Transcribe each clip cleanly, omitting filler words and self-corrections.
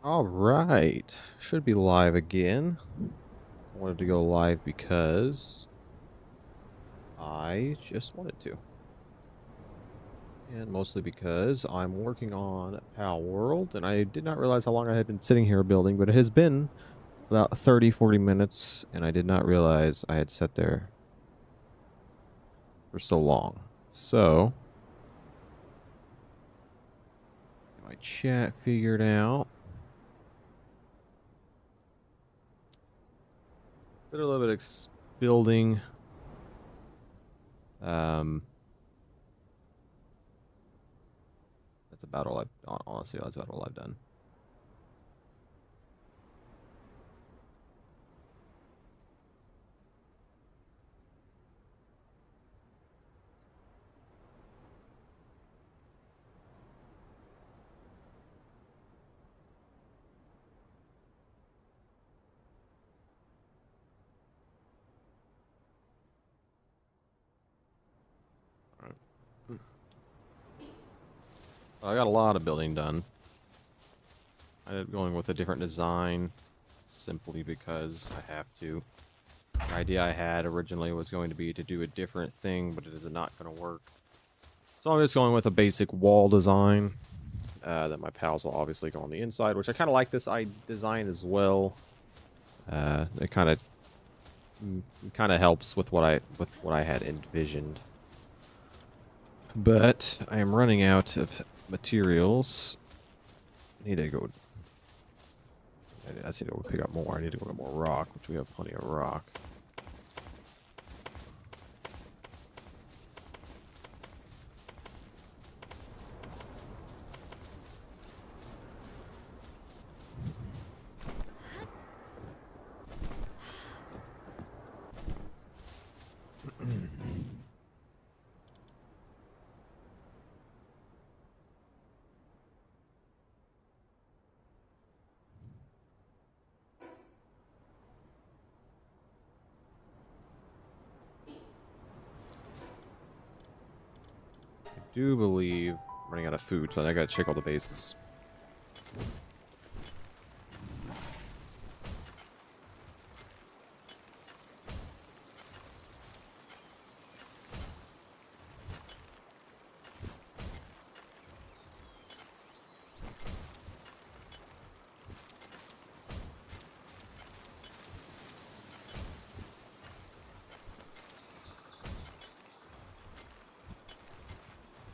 All right. Should be live again. I wanted to go live because I just wanted to. And mostly because I'm working on Palworld, and I did not realize how long I had been sitting here building, but it has been about 30-40 minutes, and I did not realize I had sat there for so long. So, get my chat figured out. Did a little bit of building. Um, that's about all I've, honestly, that's about all I've done. I got a lot of building done. I ended up going with a different design simply because I have to. The idea I had originally was going to be to do a different thing, but it is not going to work. So I'm just going with a basic wall design that my pals will obviously go on the inside, which I kind of like this design as well. It kind of helps with what I had envisioned. But I am running out of materials. I need to go. I need to go pick up more. I need to go get more rock, which we have plenty of rock. I do believe I'm running out of food, so I gotta check all the bases.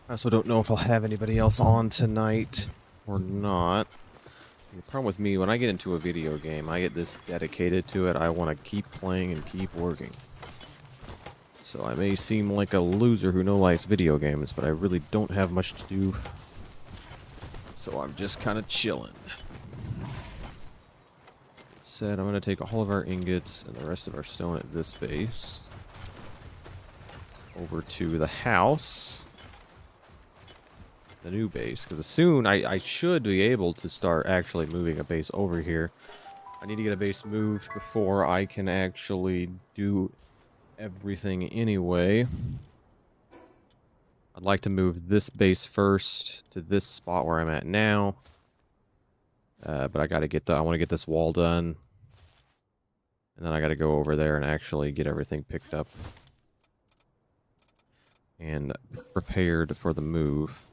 I also don't know if I'll have anybody else on tonight or not. The problem with me, when I get into a video game, I get this dedicated to it. I want to keep playing and keep working. So I may seem like a loser who no likes video games, but I really don't have much to do. So I'm just kind of chilling. Said I'm going to take all of our ingots and the rest of our stone at this base over to the house. The new base, because soon I should be able to start actually moving a base over here. I need to get a base moved before I can actually do everything anyway. I'd like to move this base first to this spot where I'm at now. But I gotta get I want to get this wall done. And then I gotta go over there and actually get everything picked up and prepared for the move.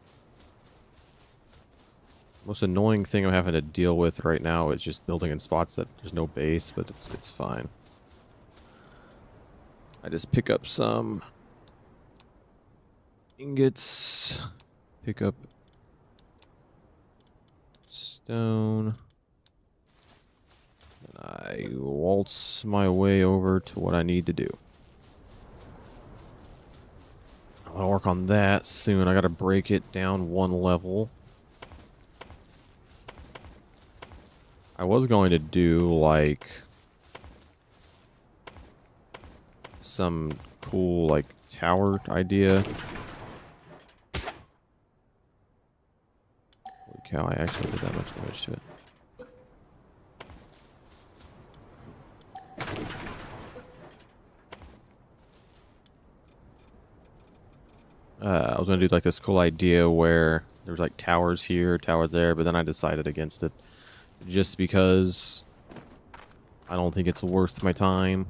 Most annoying thing I'm having to deal with right now is just building in spots that there's no base, but it's fine. I just pick up some ingots, pick up stone, and I waltz my way over to what I need to do. I'm gonna work on that soon. I gotta break it down one level. I was going to do, like, some cool, like, tower idea. Holy cow, I actually did that much damage to it. I was going to do, like, this cool idea where there's, like, towers here, tower there, but then I decided against it. just because I don't think it's worth my time.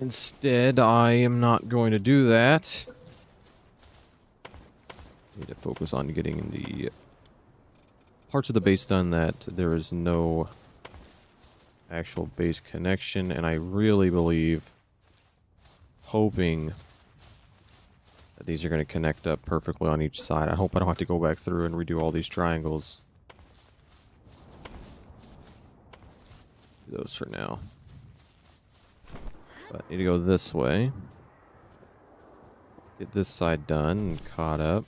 Instead, I am not going to do that. Need to focus on getting the parts of the base done that there is no actual base connection, and I really believe, hoping that these are going to connect up perfectly on each side. I hope I don't have to go back through and redo all these triangles. Do those for now. But I need to go this way. Get this side done and caught up.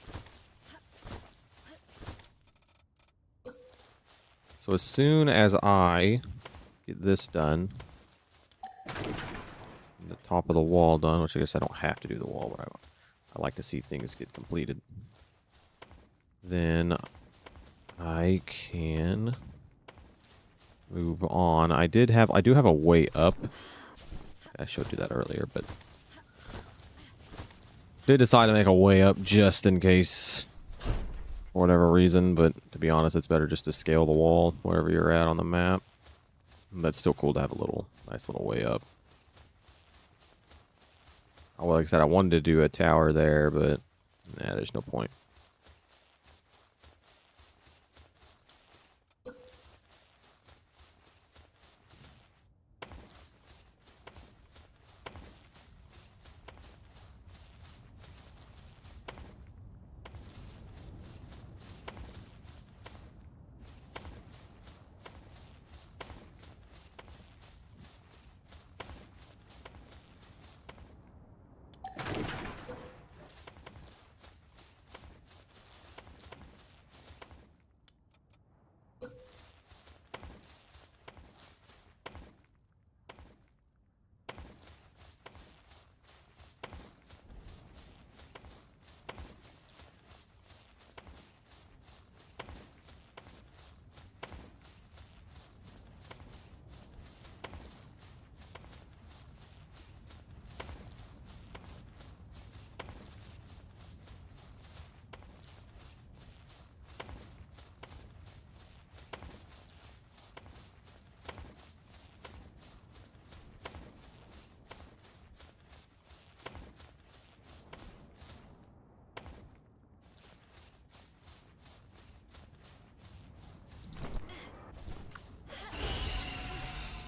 So as soon as I get this done, the top of the wall done, which I guess I don't have to do the wall, but I like to see things get completed. Then I can move on. I do have a way up. I showed you that earlier, but did decide to make a way up just in case for whatever reason, but to be honest, it's better just to scale the wall wherever you're at on the map. But it's still cool to have a nice little way up. Well, like I said, I wanted to do a tower there, but nah, there's no point.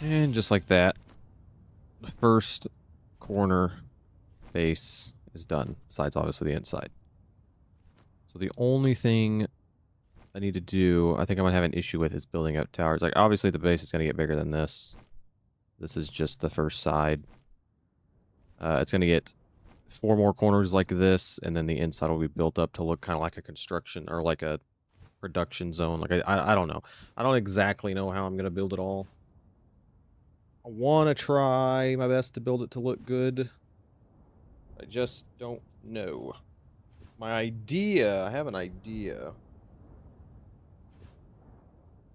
And just like that, the first corner base is done, besides obviously the inside. So the only thing I need to do, I think I'm going to have an issue with, is building up towers. Like, obviously the base is going to get bigger than this. This is just the first side. It's going to get 4 more corners like this, and then the inside will be built up to look kind of like a construction, or like a production zone. Like, I don't know. I don't exactly know how I'm going to build it all. I want to try my best to build it to look good. I just don't know. My idea, I have an idea.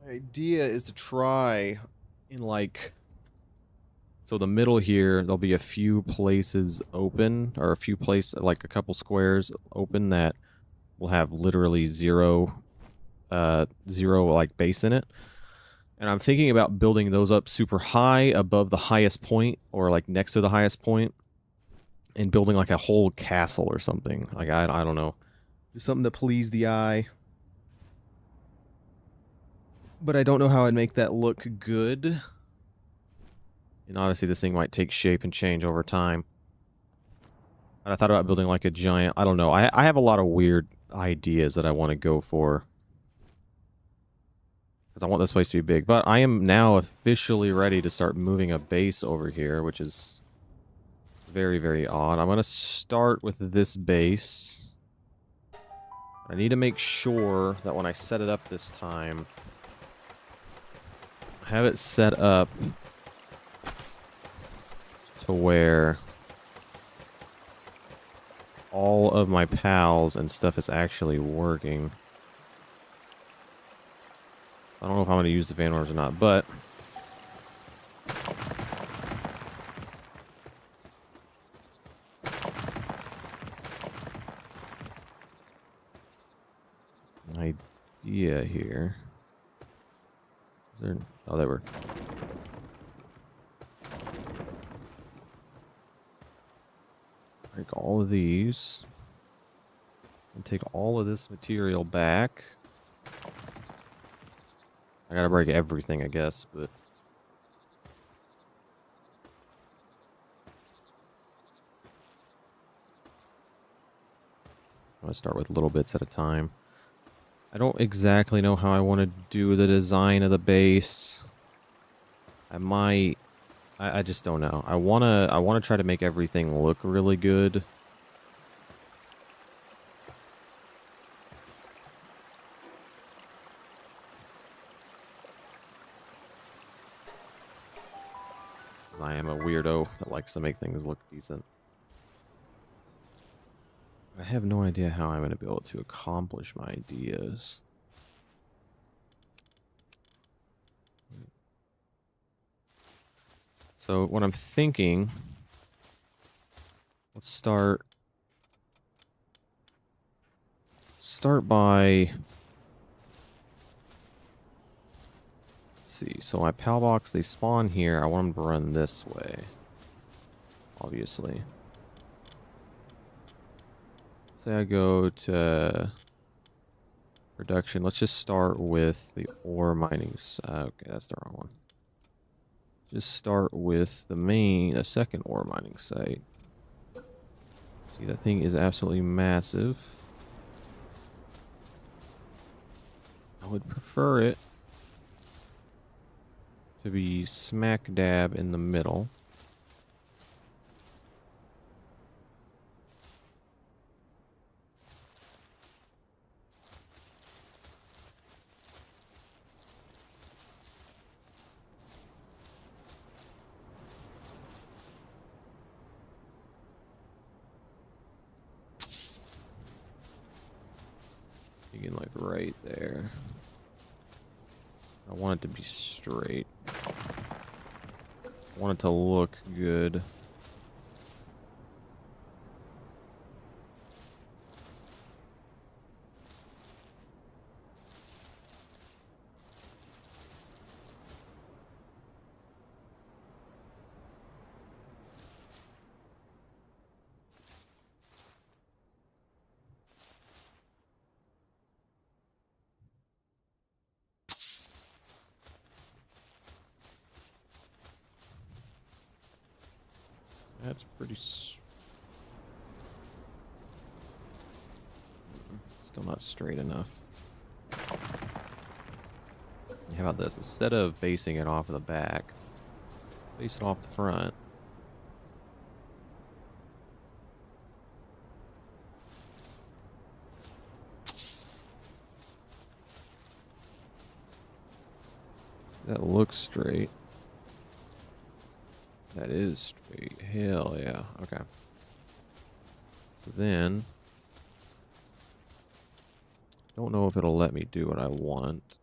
My idea is to try in, like, so the middle here, there'll be a few places open, or a few places, like a couple squares open that will have literally zero like base in it. And I'm thinking about building those up super high above the highest point, or like next to the highest point, and building like a whole castle or something. Like, I don't know. Do something to please the eye. But I don't know how I'd make that look good. And obviously this thing might take shape and change over time. And I thought about building like a giant, I don't know. I have a lot of weird ideas that I want to go for, because I want this place to be big. But I am now officially ready to start moving a base over here, which is very, very odd. I'm going to start with this base. I need to make sure that when I set it up this time, I have it set up to where all of my pals and stuff is actually working. I don't know if I'm going to use the Van Orders or not, but I idea here. Is there... Oh, there were... Break all of these. And take all of this material back. I gotta break everything, I guess, but... I'm gonna start with little bits at a time. I don't exactly know how I want to do the design of the base. I might... I just don't know. I wanna try to make everything look really good. I am a weirdo that likes to make things look decent. I have no idea how I'm going to be able to accomplish my ideas. So what I'm thinking, let's start by, let's see, so my PAL box, they spawn here. I want them to run this way, obviously. Say I go to production. Let's just start with the ore mining. Okay, that's the wrong one. Just start with the second ore mining site. See, that thing is absolutely massive. I would prefer it to be smack dab in the middle. Begin like right there. I want it to be straight. I want it to look good. That's pretty... Still not straight enough. How about this? Instead of basing it off of the back, base it off the front. That looks straight. That is straight. Hell yeah. Okay. So then... Don't know if it'll let me do what I want.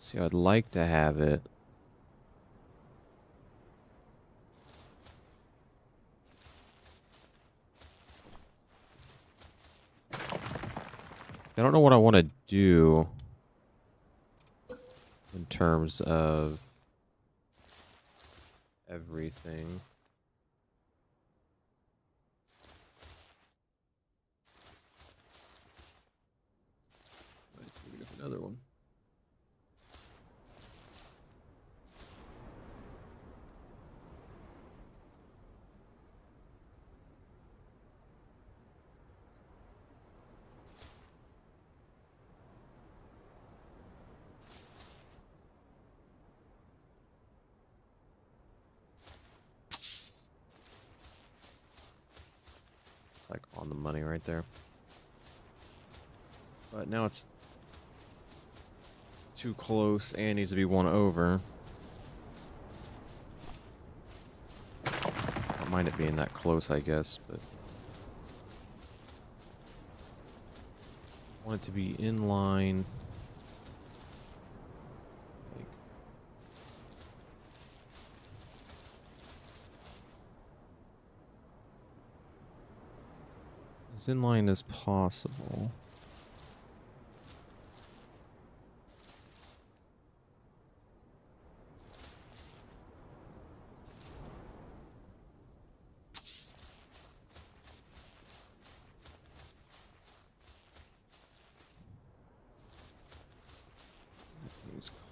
See, I'd like to have it... I don't know what I want to do in terms of everything. Another one. It's like on the money right there. But now it's too close and needs to be one over. Don't mind it being that close, I guess, but I want it to be in line. Like, as in line as possible.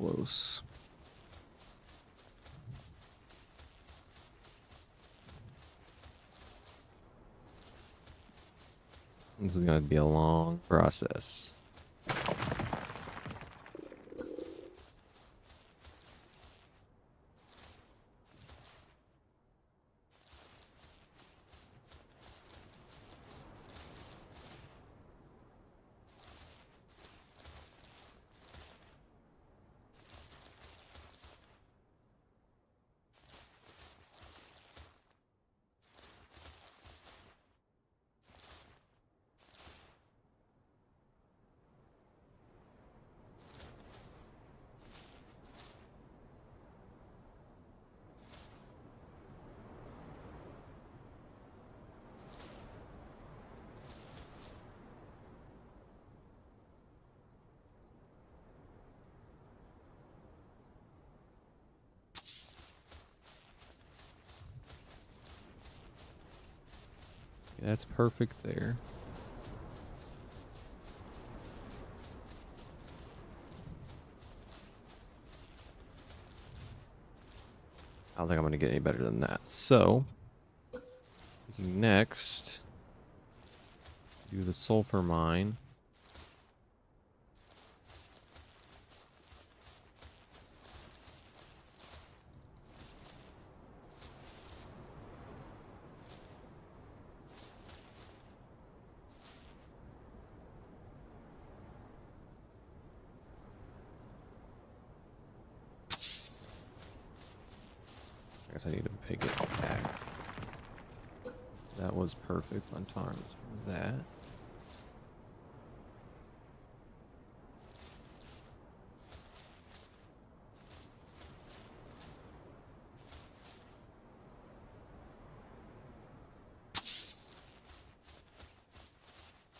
close. This is going to be a long process. That's perfect there. I don't think I'm going to get any better than that. So, we can next do the sulfur mine. I guess I need to pick it back. That was perfect on terms of that.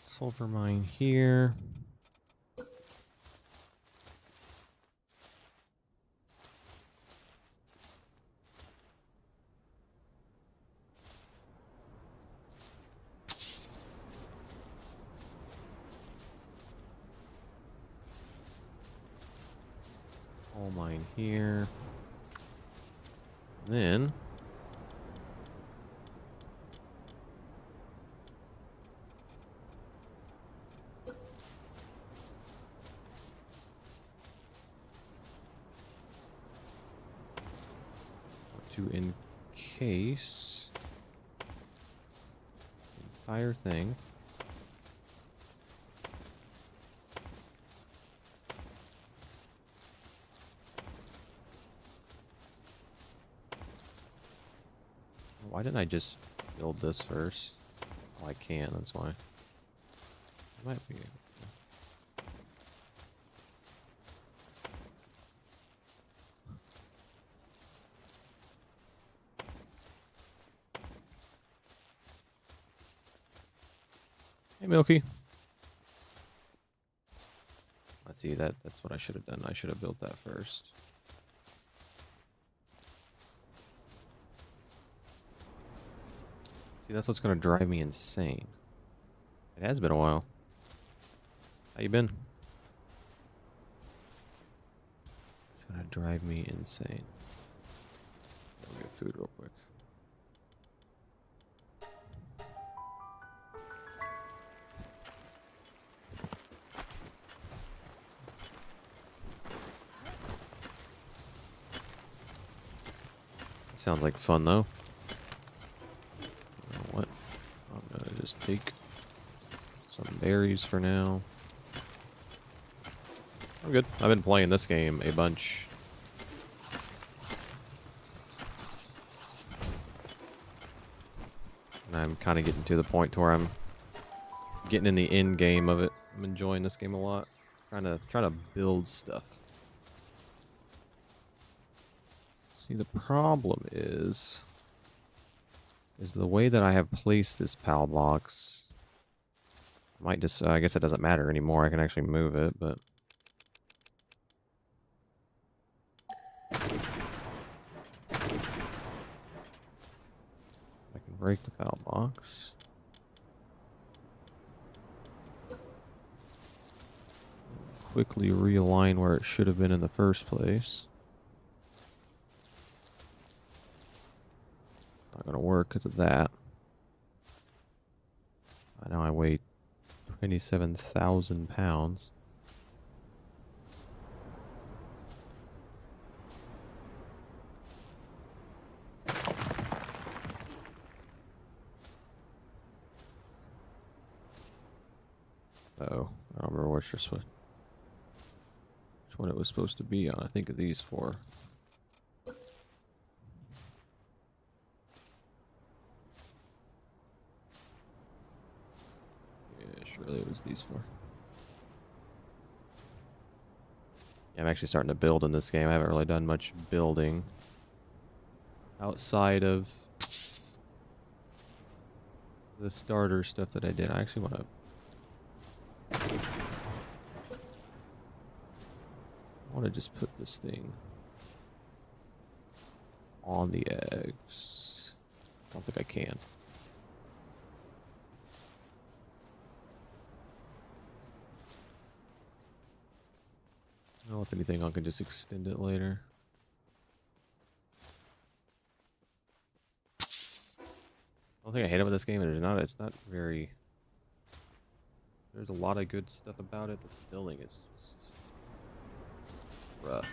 Sulfur mine here. Coal mine here. Then to encase the entire thing. Why didn't I just build this first? Oh, I can, that's why. I might be able to. Hey, Milky. Let's see, that's what I should have done. I should have built that first. See, that's what's going to drive me insane. It has been a while. How you been? It's going to drive me insane. I'll get food real quick. Sounds like fun, though. You know what? I'm gonna just take some berries for now. I'm good. I've been playing this game a bunch. And I'm kind of getting to the point to where I'm getting in the end game of it. I'm enjoying this game a lot. Trying to build stuff. See, the problem is the way that I have placed this PAL box. I might just, I guess it doesn't matter anymore. I can actually move it, but I can break the PAL box. Of quickly realign where it should have been in the first place. Not gonna work because of that. I know I weigh 27,000 pounds. Uh-oh, I don't remember which one it was supposed to be on. I think of these four. Yeah, surely it was these four. Yeah, I'm actually starting to build in this game. I haven't really done much building outside of the starter stuff that I did. I actually want to... I want to just put this thing on the eggs. I don't think I can. Well, if anything, I can just extend it later. I don't think I hate about this game. It's not very... There's a lot of good stuff about it, but the building is just rough.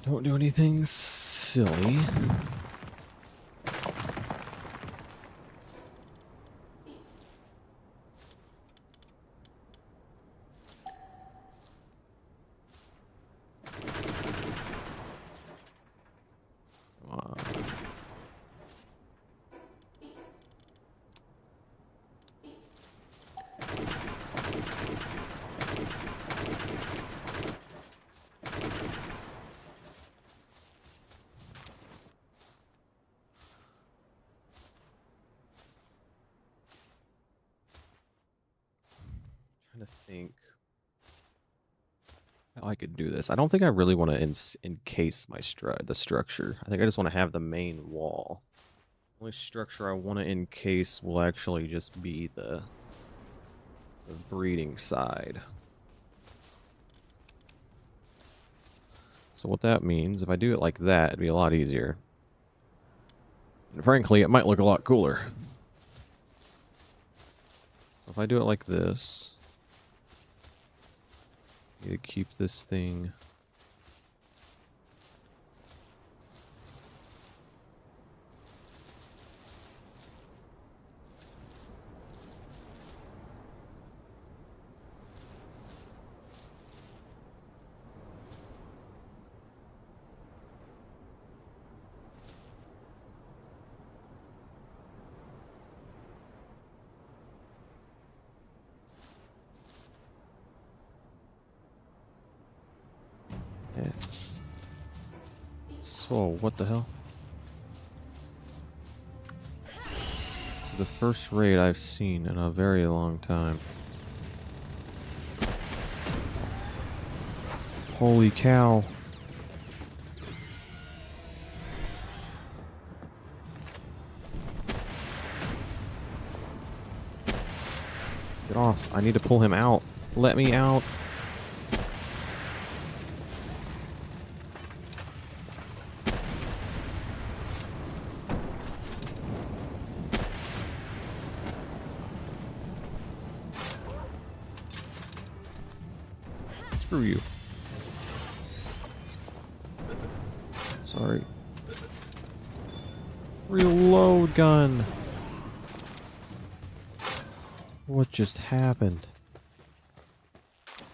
Don't do anything silly. Trying to think how I could do this. I don't think I really want to encase the structure. I think I just want to have the main wall. The only structure I want to encase will actually just be the breeding side. So what that means, if I do it like that, it'd be a lot easier. And frankly, it might look a lot cooler. So if I do it like this, I need to keep this thing yeah. So, what the hell? This is the first raid I've seen in a very long time. Holy cow. Get off. I need to pull him out. Let me out. Screw you. Sorry. Reload gun. What just happened?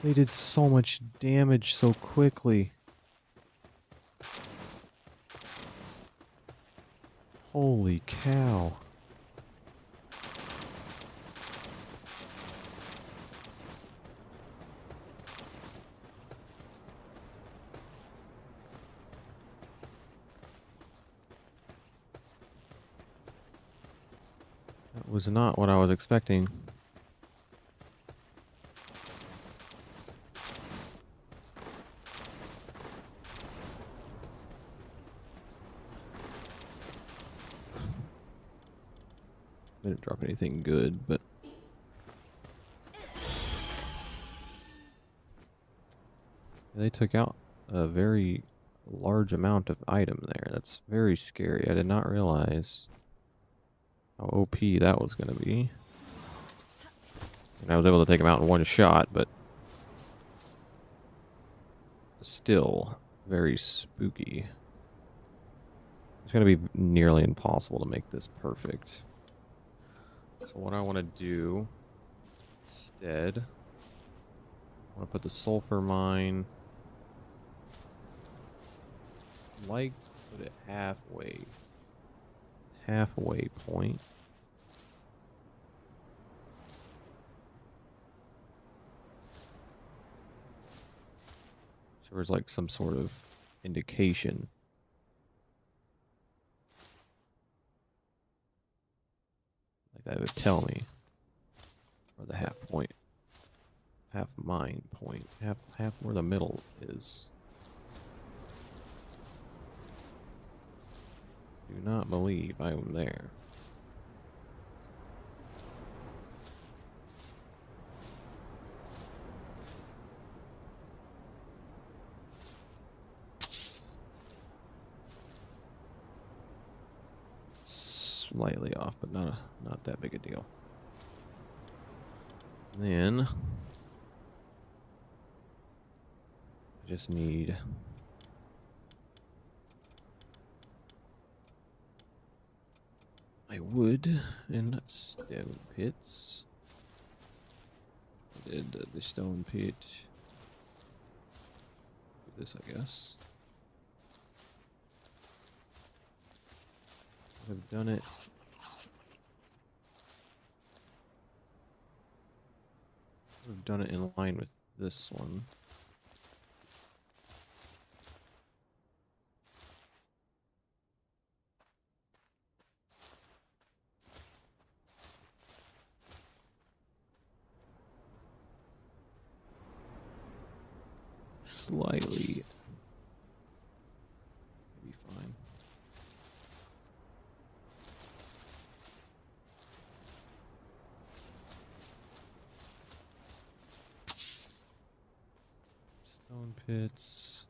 They did so much damage so quickly. Holy cow. That was not what I was expecting. anything good, but they took out a very large amount of item there. That's very scary. I did not realize how OP that was going to be. And I was able to take him out in one shot, but still very spooky. It's going to be nearly impossible to make this perfect. So what I want to do instead, I want to put the sulfur mine, like put it halfway point. So there's like some sort of indication. Like that would tell me where the half mine point, half where the middle is. Do not believe I am there. Slightly off, but not that big a deal. And then I just need my wood and stone pits. I did the stone pit. Do this, I guess. I've done it. I've done it in line with this one. Slightly. Maybe fine. Stone pits.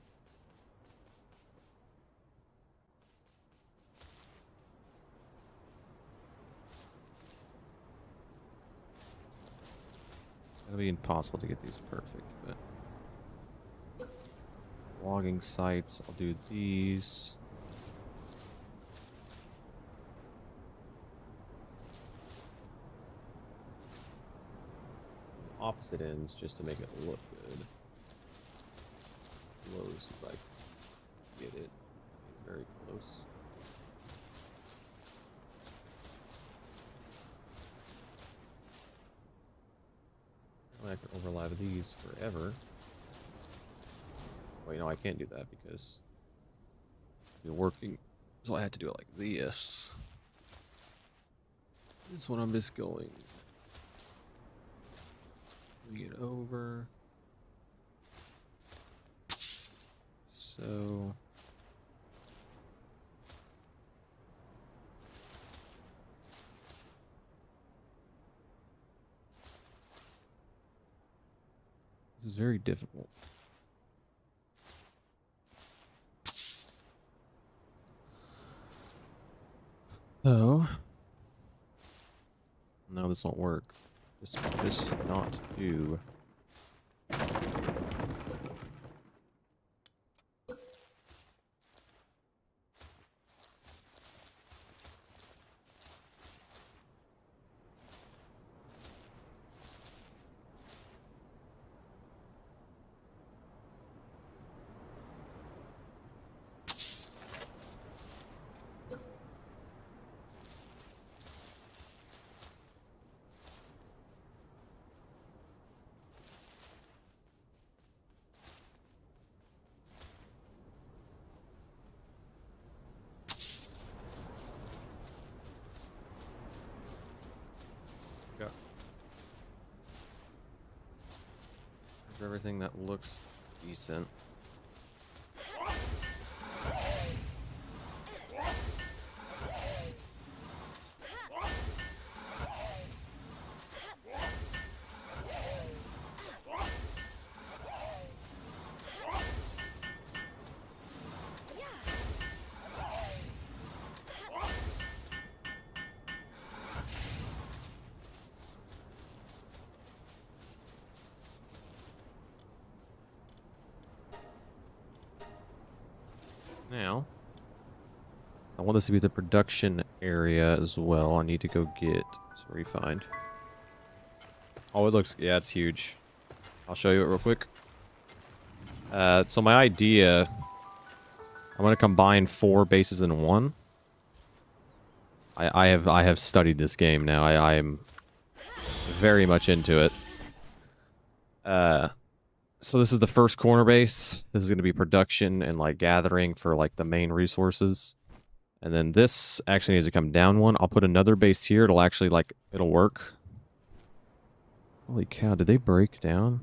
It'll be impossible to get these perfect, but logging sites, I'll do these. Opposite ends just to make it look good. Close if I get it. Very close. I can overlap these forever. Wait, no, I can't do that because it's working. So I had to do it like this. This one I'm just going. Bring it over. So this is very difficult. So no, this won't work. Just not do. Everything that looks decent. Now, I want this to be the production area as well. I need to go get refined. Oh, it looks, yeah, it's huge. I'll show you it real quick. So my idea, I'm going to combine 4 bases in one. I have studied this game now. I am very much into it. So this is the first corner base. This is going to be production and like gathering for like the main resources. And then this actually needs to come down one. I'll put another base here. It'll actually like, it'll work. Holy cow, did they break down?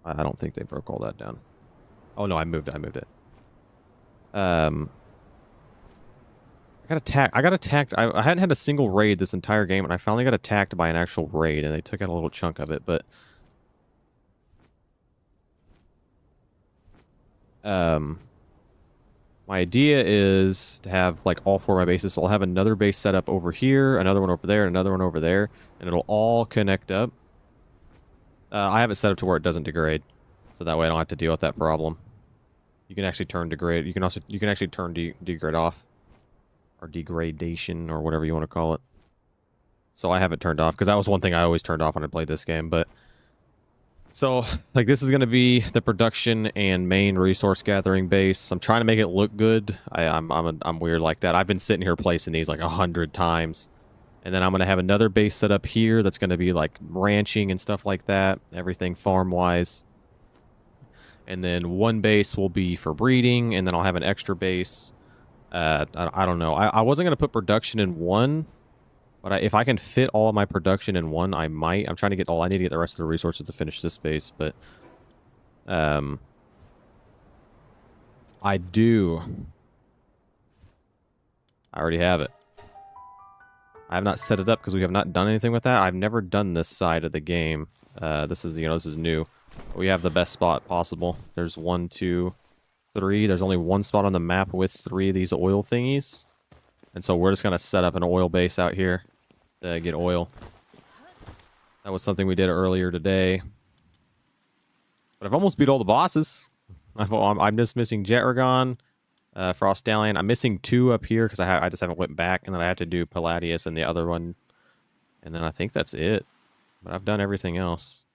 I don't think they broke all that down. Oh no, I moved it. I got attacked. I hadn't had a single raid this entire game, and I finally got attacked by an actual raid, and they took out a little chunk of it, but... my idea is to have, like, all 4 of my bases, so I'll have another base set up over here, another one over there, and another one over there, and it'll all connect up. I have it set up to where it doesn't degrade, so that way I don't have to deal with that problem. You can actually turn degrade. You can actually turn degrade off. Or degradation, or whatever you want to call it. So I have it turned off, because that was one thing I always turned off when I played this game, but... So, like, this is going to be the production and main resource gathering base. I'm trying to make it look good. I'm weird like that. I've been sitting here placing these, like, 100 times. And then I'm going to have another base set up here that's going to be, like, ranching and stuff like that. Everything farm-wise. And then one base will be for breeding, and then I'll have an extra base... I don't know. I wasn't going to put production in one, but if I can fit all of my production in one, I might. I'm trying to get all... I need to get the rest of the resources to finish this base, but... I do. I already have it. I have not set it up because we have not done anything with that. I've never done this side of the game. This is, this is new. We have the best spot possible. There's 1, 2... 3. There's only one spot on the map with 3 of these oil thingies. And so we're just going to set up an oil base out here to get oil. That was something we did earlier today. But I've almost beat all the bosses. I'm just missing Jetragon, Frost Stallion. I'm missing 2 up here because I just haven't went back. And then I have to do Palladius and the other one. And then I think that's it. But I've done everything else.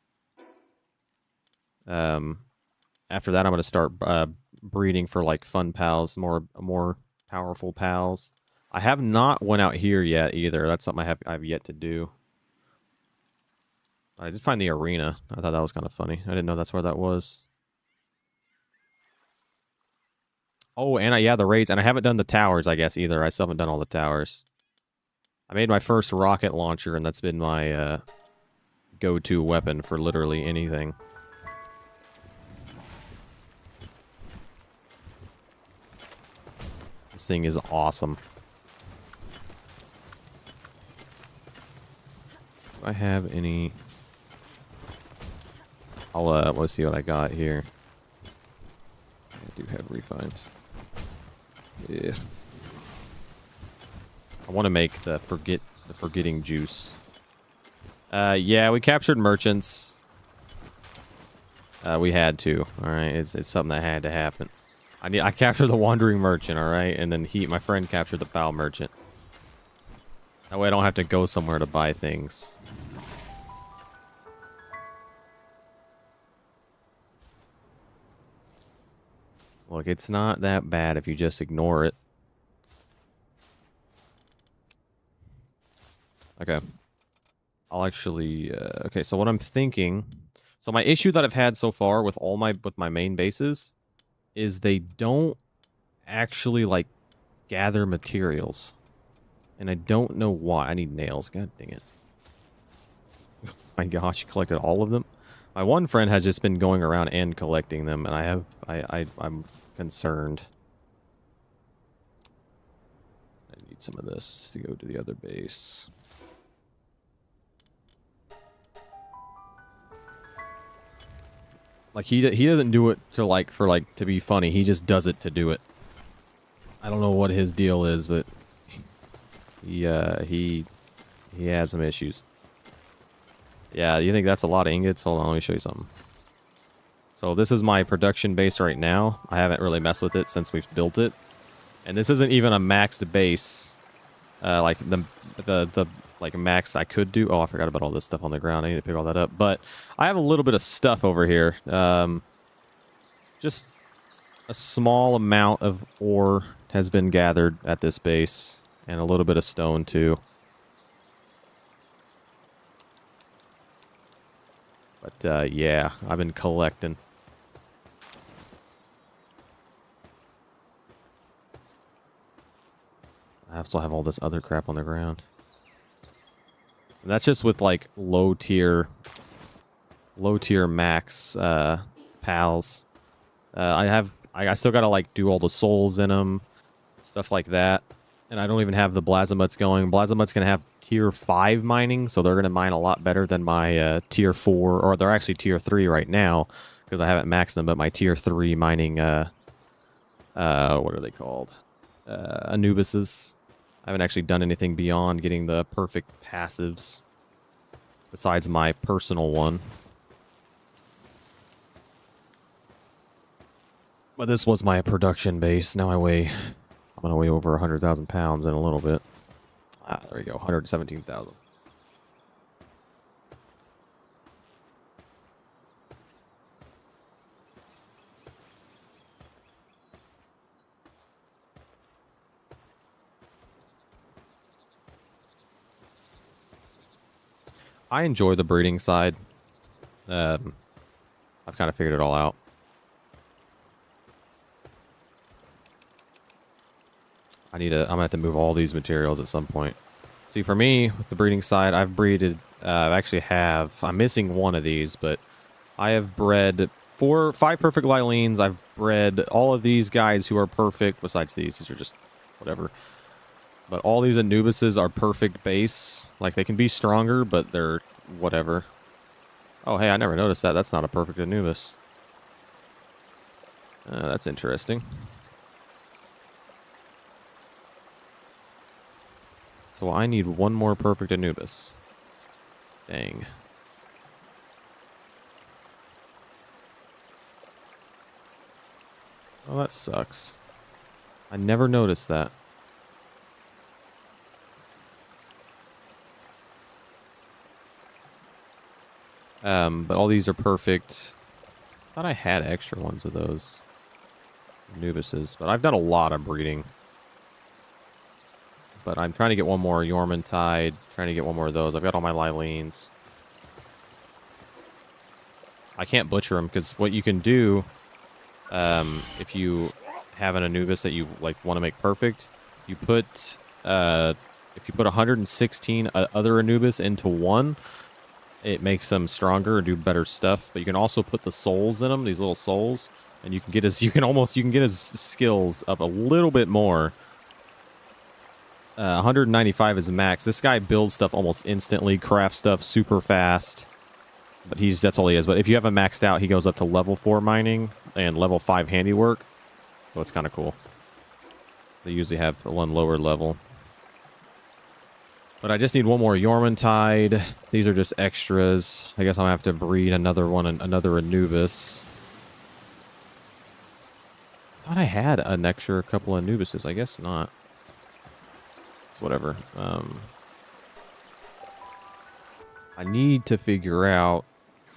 After that, I'm going to start... breeding for like fun pals, more powerful pals. I have not went out here yet either. That's something I've yet to do. I did find the arena. I thought that was kind of funny. I didn't know that's where that was. Oh, and yeah, the raids. And I haven't done the towers, I guess, either. I still haven't done all the towers. I made my first rocket launcher, and that's been my go-to weapon for literally anything. This thing is awesome. Do I have any... let's see what I got here. I do have refined. Yeah. I want to make the forgetting juice. Yeah, we captured merchants. We had to. Alright, it's something that had to happen. I captured the wandering merchant, alright? And then my friend captured the foul merchant. That way I don't have to go somewhere to buy things. Look, it's not that bad if you just ignore it. Okay. I'll actually... okay, so what I'm thinking... So my issue that I've had so far with my main bases... is they don't actually, like, gather materials. And I don't know why. I need nails. God dang it. Oh my gosh, you collected all of them? My one friend has just been going around and collecting them, and I'm concerned. I need some of this to go to the other base. Like, he doesn't do it to be funny. He just does it to do it. I don't know what his deal is, but he had some issues. Yeah, you think that's a lot of ingots? Hold on, let me show you something. So this is my production base right now. I haven't really messed with it since we've built it. And this isn't even a maxed base. Like the like max I could do. Oh, I forgot about all this stuff on the ground. I need to pick all that up. But I have a little bit of stuff over here. Just a small amount of ore has been gathered at this base. And a little bit of stone too. But yeah, I've been collecting. I also have all this other crap on the ground. And that's just with like low tier max pals. I still gotta like do all the souls in them, stuff like that. And I don't even have the Blazimuts going. Blazimuts gonna have tier 5 mining, so they're gonna mine a lot better than my tier 4, or they're actually tier 3 right now because I haven't maxed them. But my tier 3 mining, what are they called? Anubises. I haven't actually done anything beyond getting the perfect passives besides my personal one. But this was my production base. Now I'm going to weigh over 100,000 pounds in a little bit. Ah, there we go, 117,000. I enjoy the breeding side. I've kind of figured it all out. I'm gonna have to move all these materials at some point. See, for me, with the breeding side, I'm missing one of these, but I have bred 5 perfect Lylines. I've bred all of these guys who are perfect, besides these are just whatever. But all these Anubises are perfect base. Like, they can be stronger, but they're whatever. Oh, hey, I never noticed that. That's not a perfect Anubis. That's interesting. So I need one more perfect Anubis. Dang. Oh, that sucks. I never noticed that. But all these are perfect. I thought I had extra ones of those Anubises, but I've done a lot of breeding. But I'm trying to get one more Yormantide, trying to get one more of those. I've got all my Lylines. I can't butcher them, because what you can do, if you have an Anubis that you like want to make perfect, you put, if you put 116 other Anubis into one, it makes them stronger and do better stuff. But you can also put the souls in them, these little souls, and you can get his skills up a little bit more. 195 is max. This guy builds stuff almost instantly, crafts stuff super fast. But that's all he is. But if you have him maxed out, he goes up to level 4 mining and level 5 handiwork. So it's kind of cool. They usually have one lower level. But I just need one more Yormantide. These are just extras. I guess I'm going to have to breed another one, another Anubis. I thought I had an extra couple of Anubises. I guess not. It's whatever. I need to figure out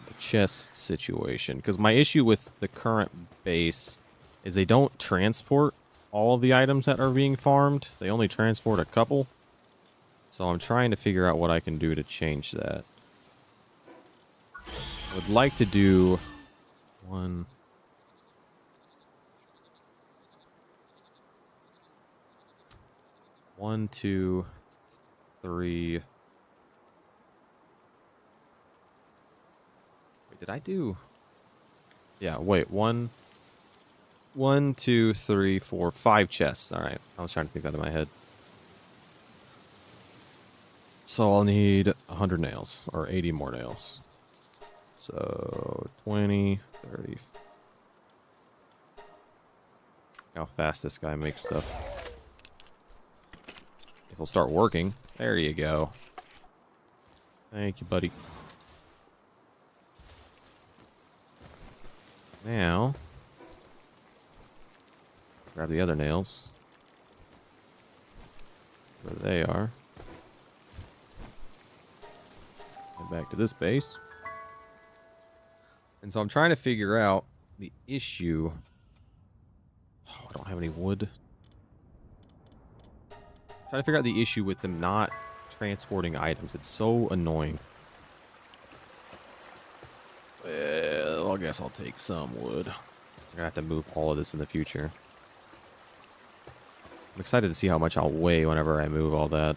the chest situation, because my issue with the current base is they don't transport all of the items that are being farmed. They only transport a couple. So I'm trying to figure out what I can do to change that. I would like to do one... 1, 2, 3. Wait, did I do? Yeah, wait. 1, 2, 3, 4, 5 chests. All right. I was trying to think that in my head. So I'll need 100 nails, or 80 more nails. So 20, 30. How fast this guy makes stuff. If he'll start working. There you go. Thank you, buddy. Now, grab the other nails. Where they are. Head back to this base. And so I'm trying to figure out the issue. Oh, I don't have any wood. Trying to figure out the issue with them not transporting items. It's so annoying. Well, I guess I'll take some wood. I'm gonna have to move all of this in the future. I'm excited to see how much I'll weigh whenever I move all that.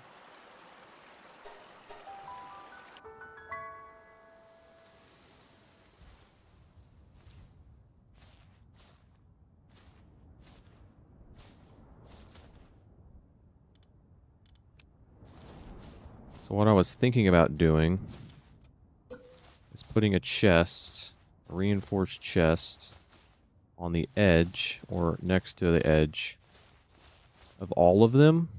So what I was thinking about doing is putting a chest, a reinforced chest, on the edge, or next to the edge, of all of them.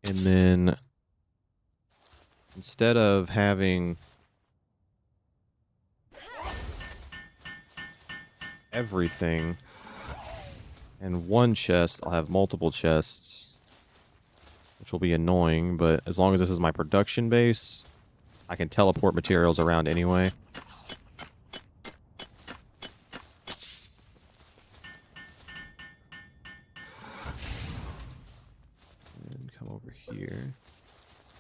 And then, instead of having everything in one chest, I'll have multiple chests, which will be annoying, but as long as this is my production base, I can teleport materials around anyway. And come over here.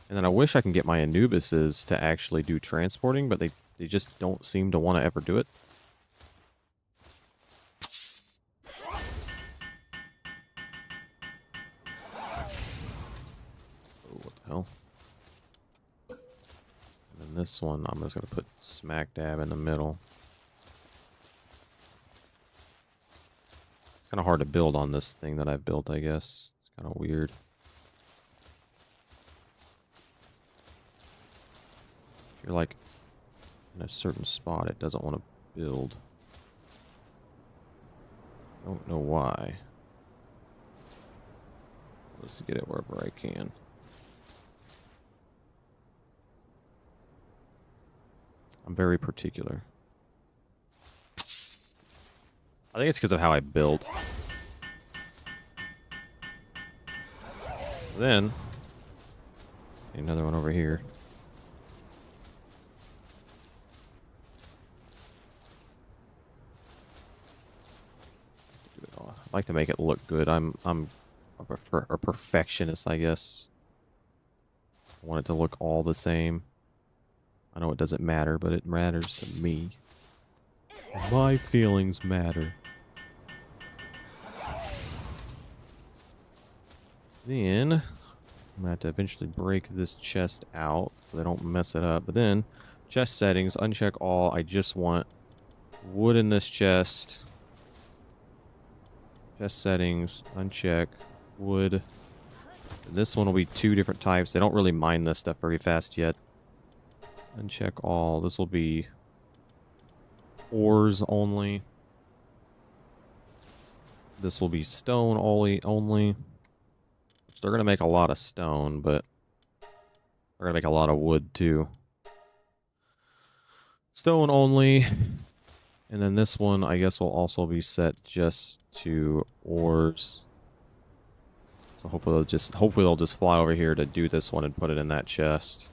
And then I wish I can get my Anubises to actually do transporting, but they just don't seem to want to ever do it. What the hell? And then this one, I'm just going to put smack dab in the middle. It's kind of hard to build on this thing that I've built, I guess. It's kind of weird. If you're like in a certain spot, it doesn't want to build. Don't know why. Let's get it wherever I can. I'm very particular. I think it's because of how I built. Then, another one over here. I like to make it look good. I'm a perfectionist, I guess. I want it to look all the same. I know it doesn't matter, but it matters to me. My feelings matter. Then, I'm gonna have to eventually break this chest out so I don't mess it up. But then, chest settings, uncheck all. I just want wood in this chest. Chest settings, uncheck, wood. And this one will be 2 different types. They don't really mine this stuff very fast yet. Uncheck all. This will be ores only. This will be stone only. So they're going to make a lot of stone, but they're going to make a lot of wood too. Stone only. And then this one, I guess, will also be set just to ores. So hopefully they'll just fly over here to do this one and put it in that chest.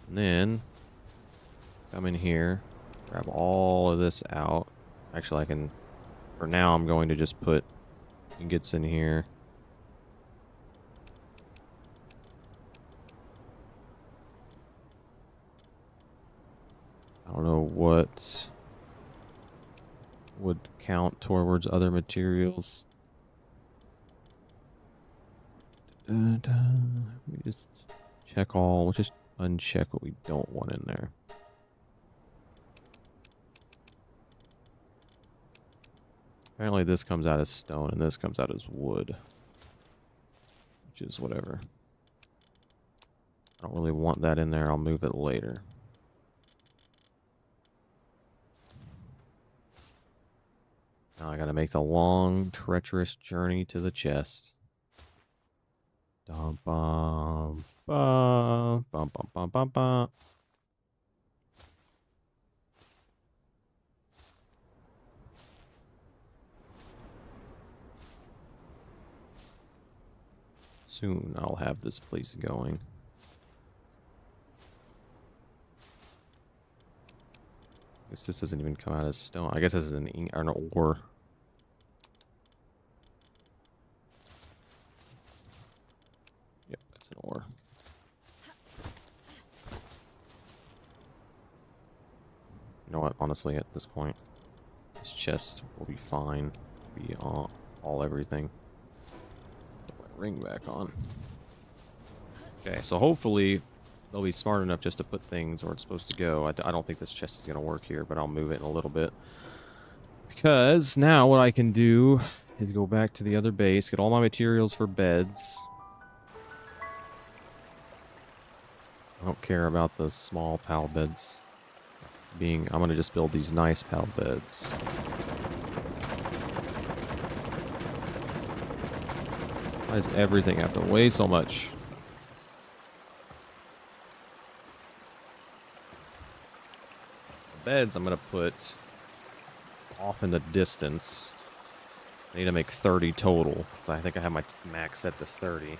And then come in here, grab all of this out. Actually, I can. For now, I'm going to just put ingots in here. I don't know what would count towards other materials. Let me just check all. We'll just uncheck what we don't want in there. Apparently this comes out as stone and this comes out as wood. Which is whatever. I don't really want that in there. I'll move it later. Now I gotta make the long, treacherous journey to the chest. Dum bum bum bum bum bum bum bum. soon I'll have this place going. I guess this doesn't even come out as stone. I guess this is an ore. Yep, that's an ore. You know what? Honestly, at this point, this chest will be fine. Be all everything. Put my ring back on. Okay, so hopefully they'll be smart enough just to put things where it's supposed to go. I don't think this chest is going to work here, but I'll move it in a little bit. Because now what I can do is go back to the other base, get all my materials for beds. I don't care about the small pal beds. I'm going to just build these nice pal beds. Why does everything have to weigh so much? Beds I'm going to put off in the distance. I need to make 30 total. So I think I have my max set to 30.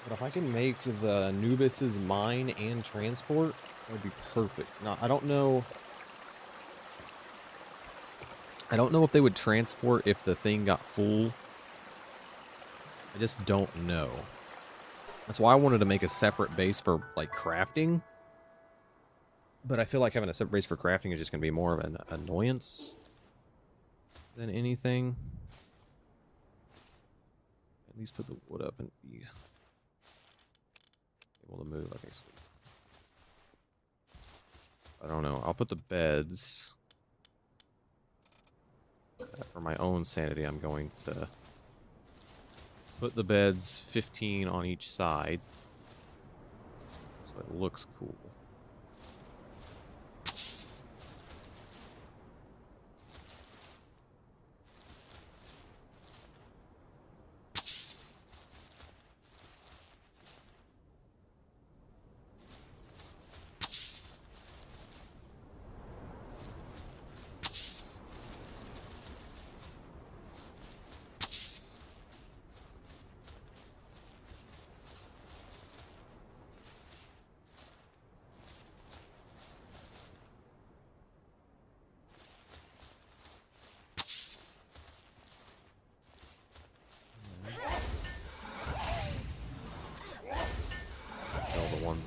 But if I can make the Anubis's mine and transport, that would be perfect. Now, I don't know if they would transport if the thing got full. I just don't know. That's why I wanted to make a separate base for, like, crafting. But I feel like having a separate base for crafting is just going to be more of an annoyance than anything. At least put the wood up and be able to move. Okay, sweet. I don't know. I'll put the beds. For my own sanity, I'm going to put the beds 15 on each side. So it looks cool.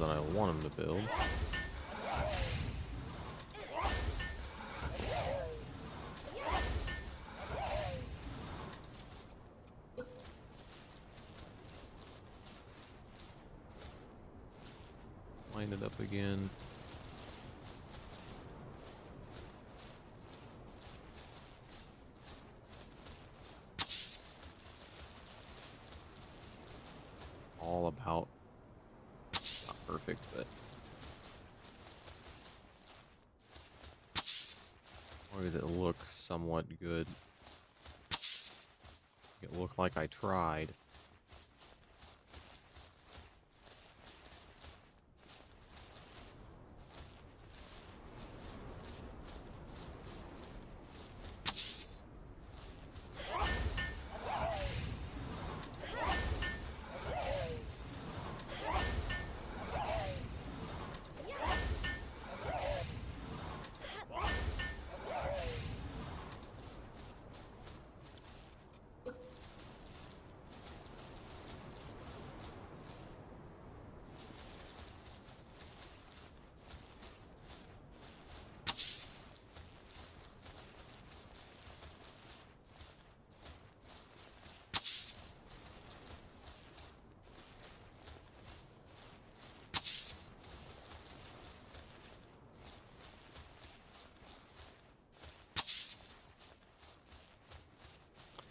That I want him to build. Line it up again. All about perfect, but as long as it looks somewhat good. It looked like I tried.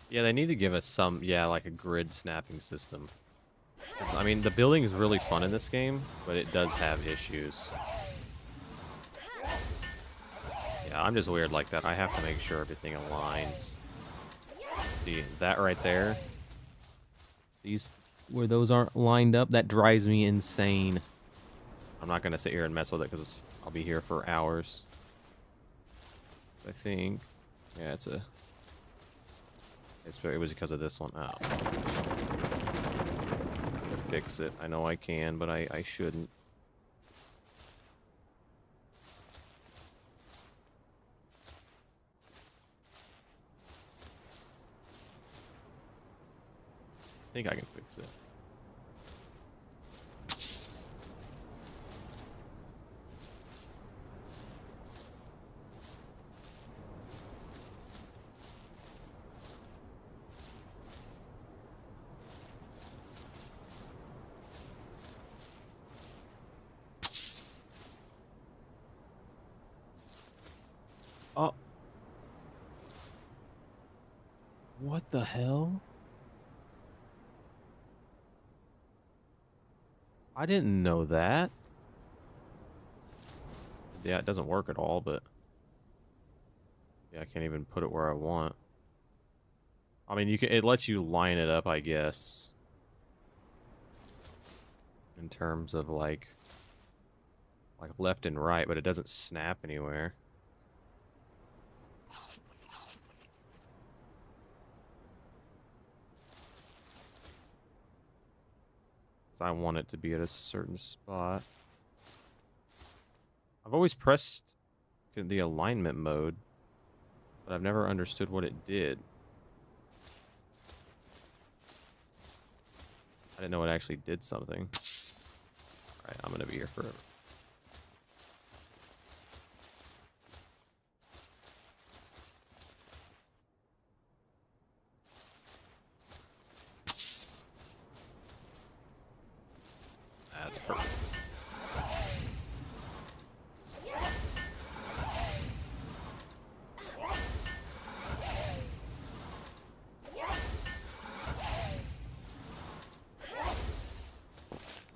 Yeah, they need to give us some, like a grid snapping system. I mean, the building is really fun in this game, but it does have issues. Yeah, I'm just weird like that. I have to make sure everything aligns. See, that right there. Where those aren't lined up, that drives me insane. I'm not going to sit here and mess with it because I'll be here for hours. I think, yeah, it's a It was because of this one. Oh. Fix it. I know I can, but I shouldn't. I think I can fix it. Oh. What the hell? I didn't know that. Yeah, it doesn't work at all, but... Yeah, I can't even put it where I want. I mean, you can. It lets you line it up, I guess. In terms of, like left and right, but it doesn't snap anywhere. 'Cause I want it to be at a certain spot. I've always pressed the alignment mode, but I've never understood what it did. I didn't know it actually did something. Alright, I'm gonna be here forever. That's perfect.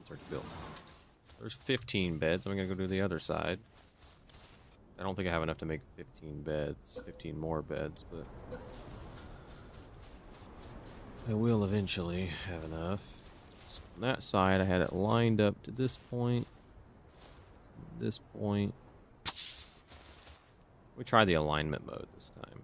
Start to build. There's 15 beds. I'm gonna go do the other side. I don't think I have enough to make 15 beds, 15 more beds, but I will eventually have enough. So on that side, I had it lined up to this point. This point. We try the alignment mode this time.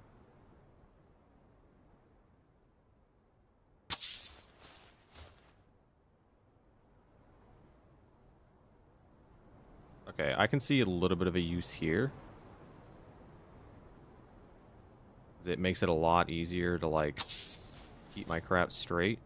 Okay, I can see a little bit of a use here. It makes it a lot easier to, like, keep my crap straight.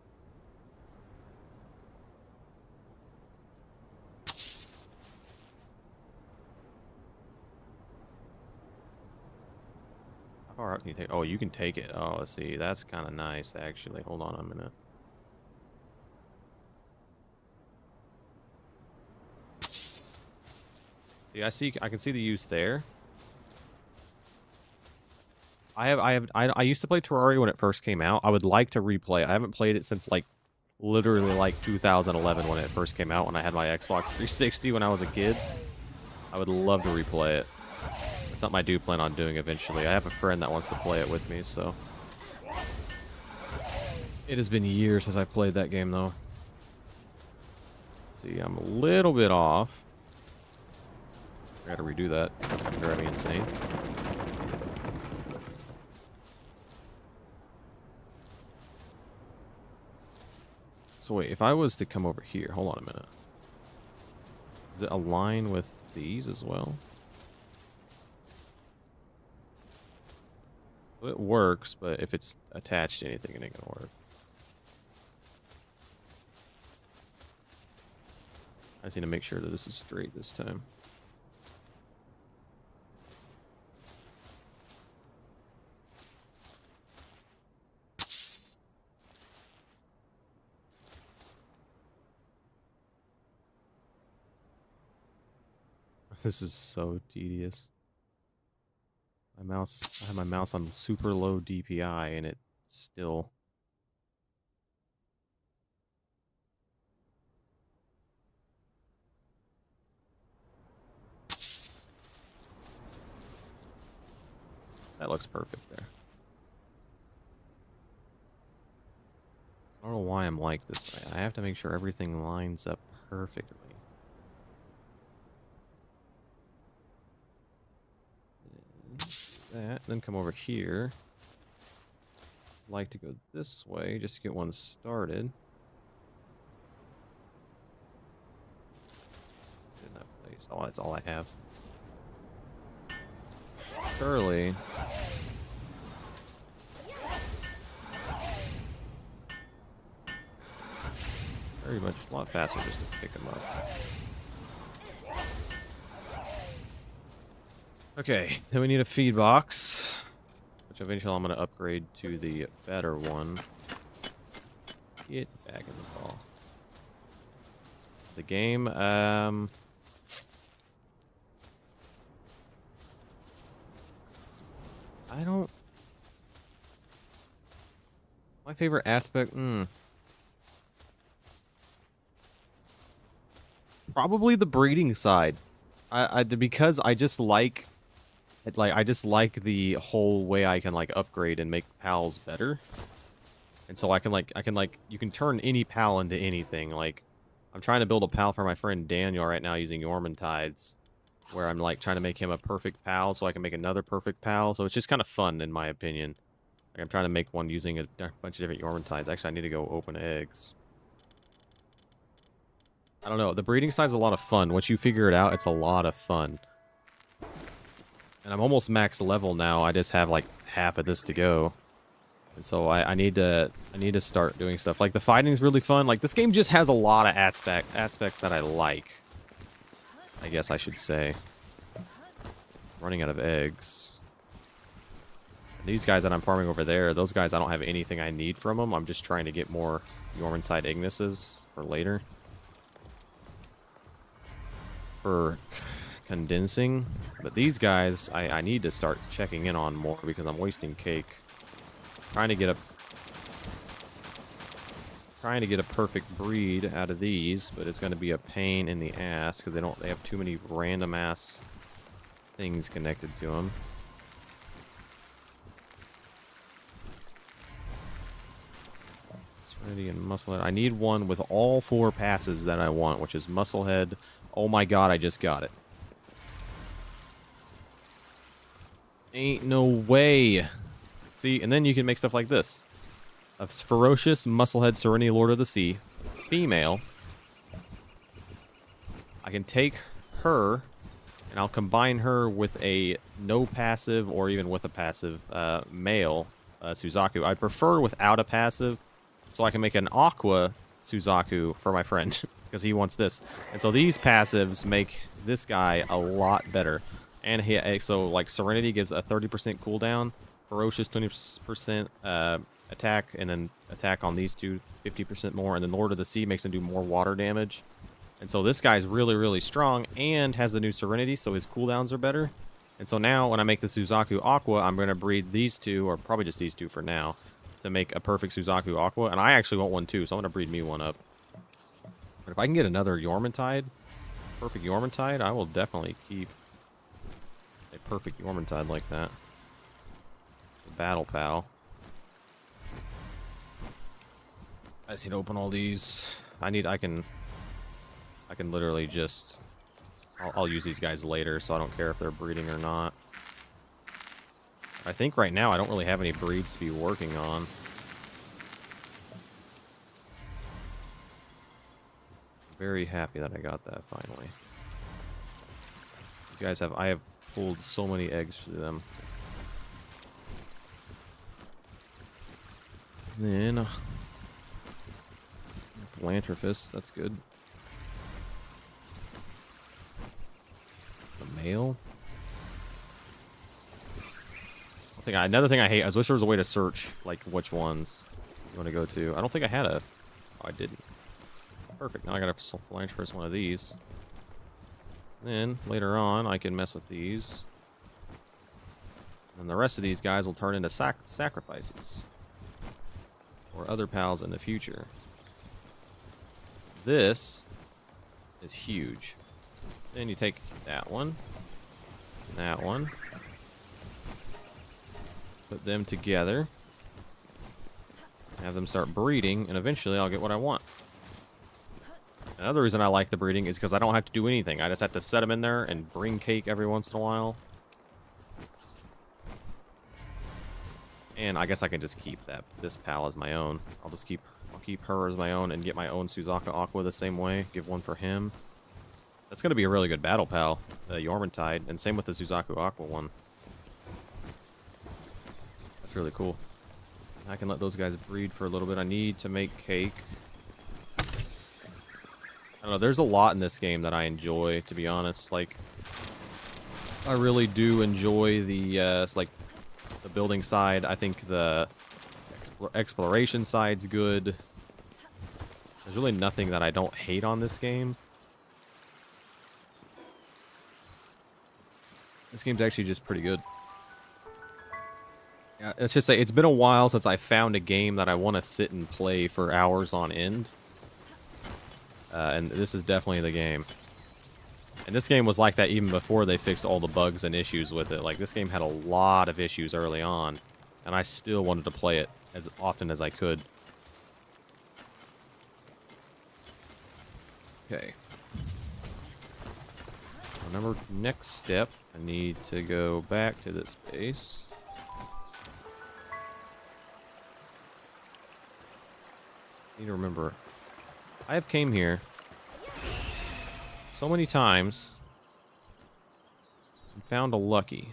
How far out can you take? Oh, you can take it. Oh, let's see. That's kind of nice, actually. Hold on a minute. See, I can see the use there. I used to play Terraria when it first came out. I would like to replay it. I haven't played it since, like, literally, like, 2011 when it first came out, when I had my Xbox 360 when I was a kid. I would love to replay it. It's something I do plan on doing eventually. I have a friend that wants to play it with me, so... It has been years since I played that game, though. See, I'm a little bit off. I gotta redo that. That's gonna drive me insane. So wait, if I was to come over here, hold on a minute. Does it align with these as well? Well, it works, but if it's attached to anything, it ain't gonna work. I just need to make sure that this is straight this time. This is so tedious. I have my mouse on super low DPI and it still... That looks perfect there. I don't know why I'm like this, but I have to make sure everything lines up perfectly. That, then come over here. like to go this way just to get one started. In that place. Oh, that's all I have. Surely. Very much a lot faster just to pick them up. Okay, then we need a feed box, which eventually I'm going to upgrade to the better one. Get back in the ball. The game, I don't... My favorite aspect, probably the breeding side. Because I just like the whole way I can like upgrade and make pals better. And so I can you can turn any pal into anything. Like I'm trying to build a pal for my friend Daniel right now using Yormantides, where I'm like trying to make him a perfect pal so I can make another perfect pal. So it's just kind of fun in my opinion. Like I'm trying to make one using a bunch of different Yormantides. Actually, I need to go open eggs. I don't know. The breeding side's a lot of fun. Once you figure it out, it's a lot of fun. And I'm almost max level now. I just have like half of this to go. And so I need to start doing stuff. Like the fighting's really fun. Like this game just has a lot of aspects that I like. I guess I should say. Running out of eggs. These guys that I'm farming over there, those guys I don't have anything I need from them. I'm just trying to get more Yormantide Ignises for later. For condensing. But these guys I need to start checking in on more because I'm wasting cake. Trying to get a perfect breed out of these, but it's going to be a pain in the ass because they have too many random ass things connected to them. Serenity and Musclehead. I need one with all 4 passives that I want, which is Musclehead. Oh my god, I just got it. Ain't no way. See, and then you can make stuff like this. A ferocious Musclehead Serenity Lord of the Sea. Female. I can take her, and I'll combine her with a no passive, or even with a passive, male Suzaku. I prefer without a passive, so I can make an Aqua Suzaku for my friend, because he wants this. And so these passives make this guy a lot better. And so, like, Serenity gives a 30% cooldown, Ferocious 20% attack, and then attack on these two 50% more, and then Lord of the Sea makes him do more water damage. And so this guy's really, really strong and has the new Serenity, so his cooldowns are better. And so now when I make the Suzaku Aqua, I'm going to breed these two, or probably just these two for now, to make a perfect Suzaku Aqua. And I actually want one too, so I'm going to breed me one up. But if I can get another Yormantide, perfect Yormantide, I will definitely keep a perfect Yormantide like that. Battle Pal. I just need to open all these. I can literally just... I'll use these guys later, so I don't care if they're breeding or not. I think right now I don't really have any breeds to be working on. Very happy that I got that finally. These guys I have pulled so many eggs through them. And then Philanthropist, that's good. The male. Another thing I hate. I wish there was a way to search like which ones you want to go to. I don't think I had a. Oh, I didn't. Perfect. Now I got a Philanthropist one of these. Then later on, I can mess with these. And the rest of these guys will turn into sacrifices. Or other pals in the future. This is huge. Then you take that one. And that one. Put them together. Have them start breeding, and eventually I'll get what I want. Another reason I like the breeding is because I don't have to do anything. I just have to set them in there and bring cake every once in a while. And I guess I can just keep this pal as my own. I'll keep her as my own and get my own Suzaka Aqua the same way. Give one for him. That's gonna be a really good battle pal, the Yormantide, and same with the Suzaku Aqua one. That's really cool. I can let those guys breed for a little bit. I need to make cake. I don't know, there's a lot in this game that I enjoy, to be honest. Like, I really do enjoy the, like, the building side. I think the exploration side's good. There's really nothing that I don't hate on this game. This game's actually just pretty good. Yeah, let's just say it's been a while since I found a game that I want to sit and play for hours on end. And this is definitely the game. And this game was like that even before they fixed all the bugs and issues with it. Like, this game had a lot of issues early on, and I still wanted to play it as often as I could. Okay. Next step, I need to go back to this base. I need to remember, I have came here so many times and found a lucky.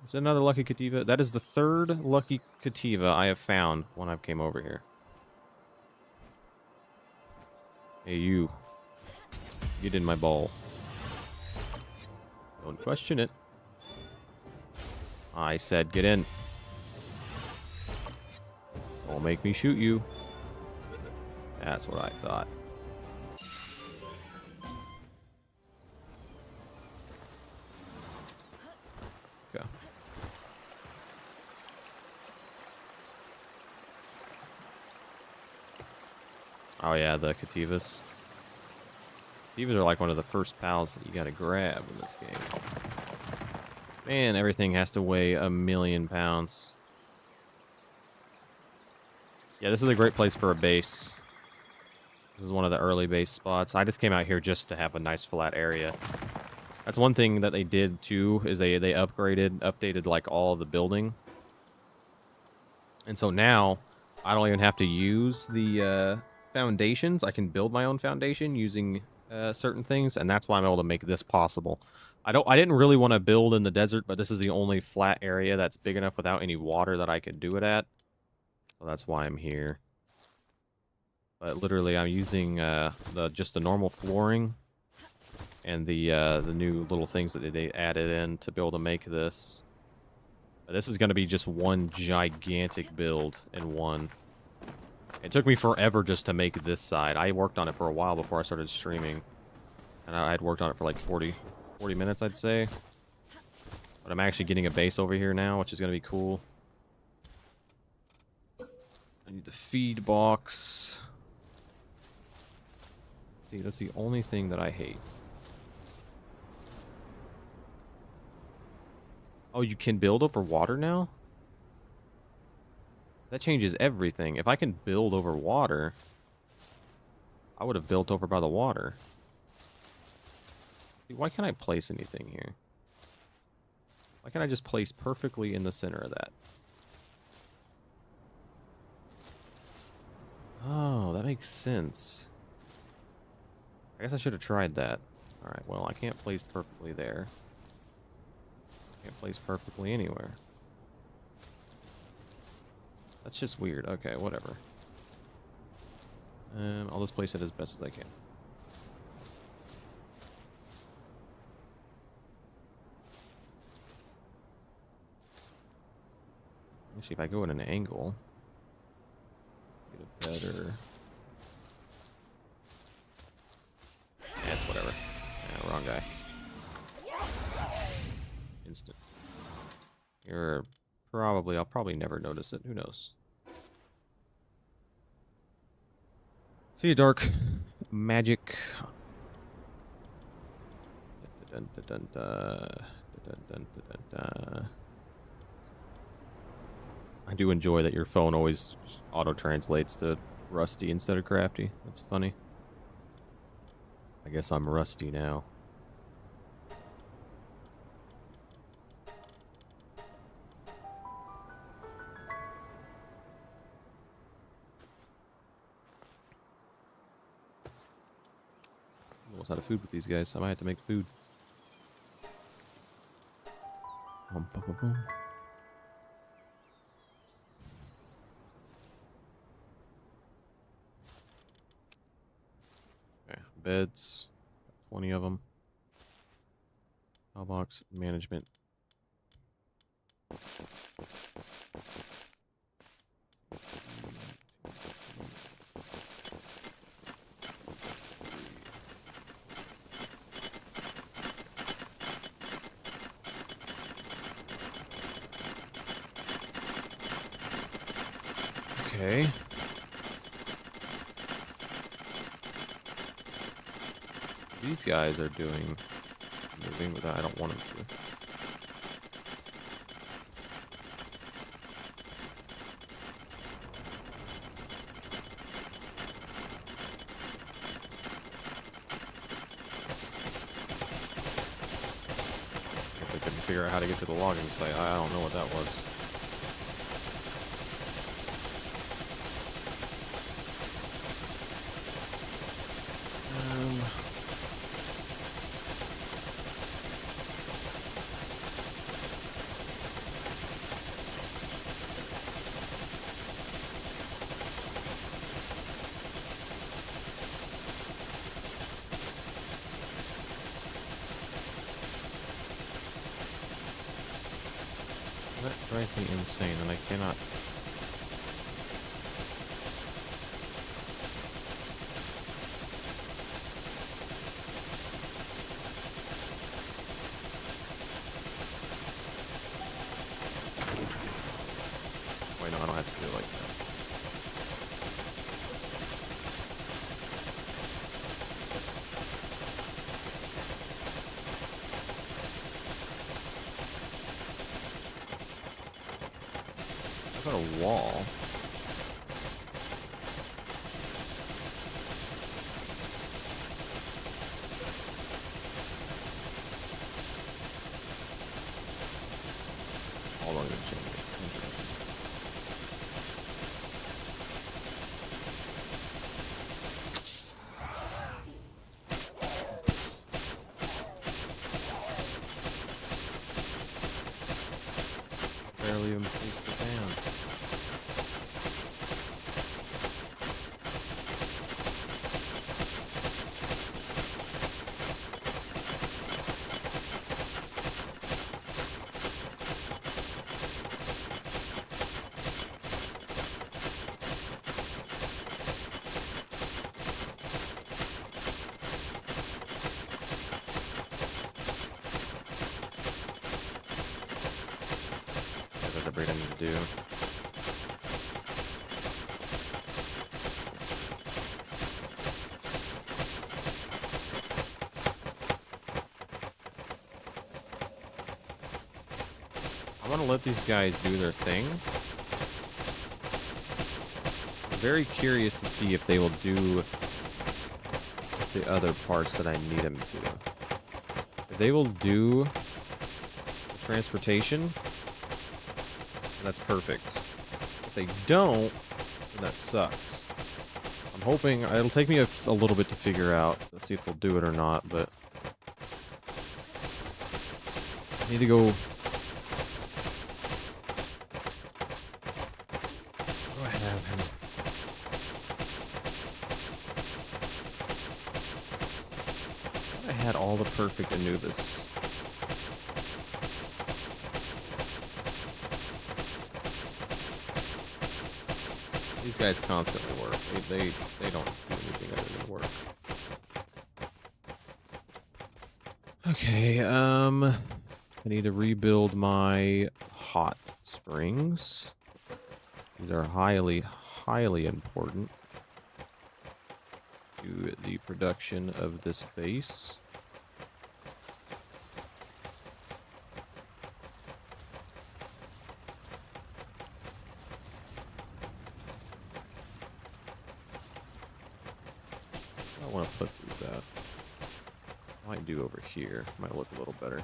Is that another lucky Kativa? That is the third lucky Kativa I have found when I've came over here. Hey, you. Get in my ball. Don't question it. I said get in. Don't make me shoot you. That's what I thought. Okay. Oh yeah, the Kativas. Kativas are like one of the first pals that you gotta grab in this game. Man, everything has to weigh 1,000,000 pounds. Yeah, this is a great place for a base. This is one of the early base spots. I just came out here just to have a nice flat area. That's one thing that they did too, is they updated like all the building. And so now I don't even have to use the foundations. I can build my own foundation using certain things, and that's why I'm able to make this possible. I didn't really want to build in the desert, but this is the only flat area that's big enough without any water that I could do it at. So that's why I'm here. But literally, I'm using just the normal flooring and the new little things that they added in to be able to make this. This is going to be just one gigantic build in one. It took me forever just to make this side. I worked on it for a while before I started streaming. And I had worked on it for like 40 minutes, I'd say. But I'm actually getting a base over here now, which is going to be cool. I need the feed box. See, that's the only thing that I hate. Oh, you can build over water now? That changes everything. If I can build over water, I would have built over by the water. Why can't I place anything here? Why can't I just place perfectly in the center of that? Oh, that makes sense. I guess I should have tried that. Alright, well, I can't place perfectly there. Can't place perfectly anywhere. That's just weird. Okay, whatever. I'll just place it as best as I can. Actually, if I go at an angle, get a better... Yeah, it's whatever. Yeah, wrong guy. Instant. I'll probably never notice it. Who knows? See you, Dark Magic. Dun, dun, dun, dun, dun, dun, dun, dun. I do enjoy that your phone always auto-translates to Rusty instead of Crafty. That's funny. I guess I'm Rusty now. almost out of food with these guys. I might have to make food. Bum, bum, bum, bum. Okay, beds. 20 of them. Mailbox management. Okay. These guys are doing moving, but I don't want them to. Guess I couldn't figure out how to get to the logging site. I don't know what that was. That drives me insane, and I cannot. Wait, no, I don't have to do it like that. I've got a wall. All on the chain. Barely even placed the fan. That's a breed I need to do. I want to let these guys do their thing. I'm very curious to see if they will do the other parts that I need them to. If they will do the transportation, that's perfect. If they don't, then that sucks. I'm hoping it'll take me a little bit to figure out. Let's see if they'll do it or not, but I need to go. What do I have him? I had all the perfect Anubis. These guys constantly work. They don't do anything other than work. Okay, I need to rebuild my hot springs. These are highly, highly important to the production of this base. I want to put these at. Might do over here. Might look a little better.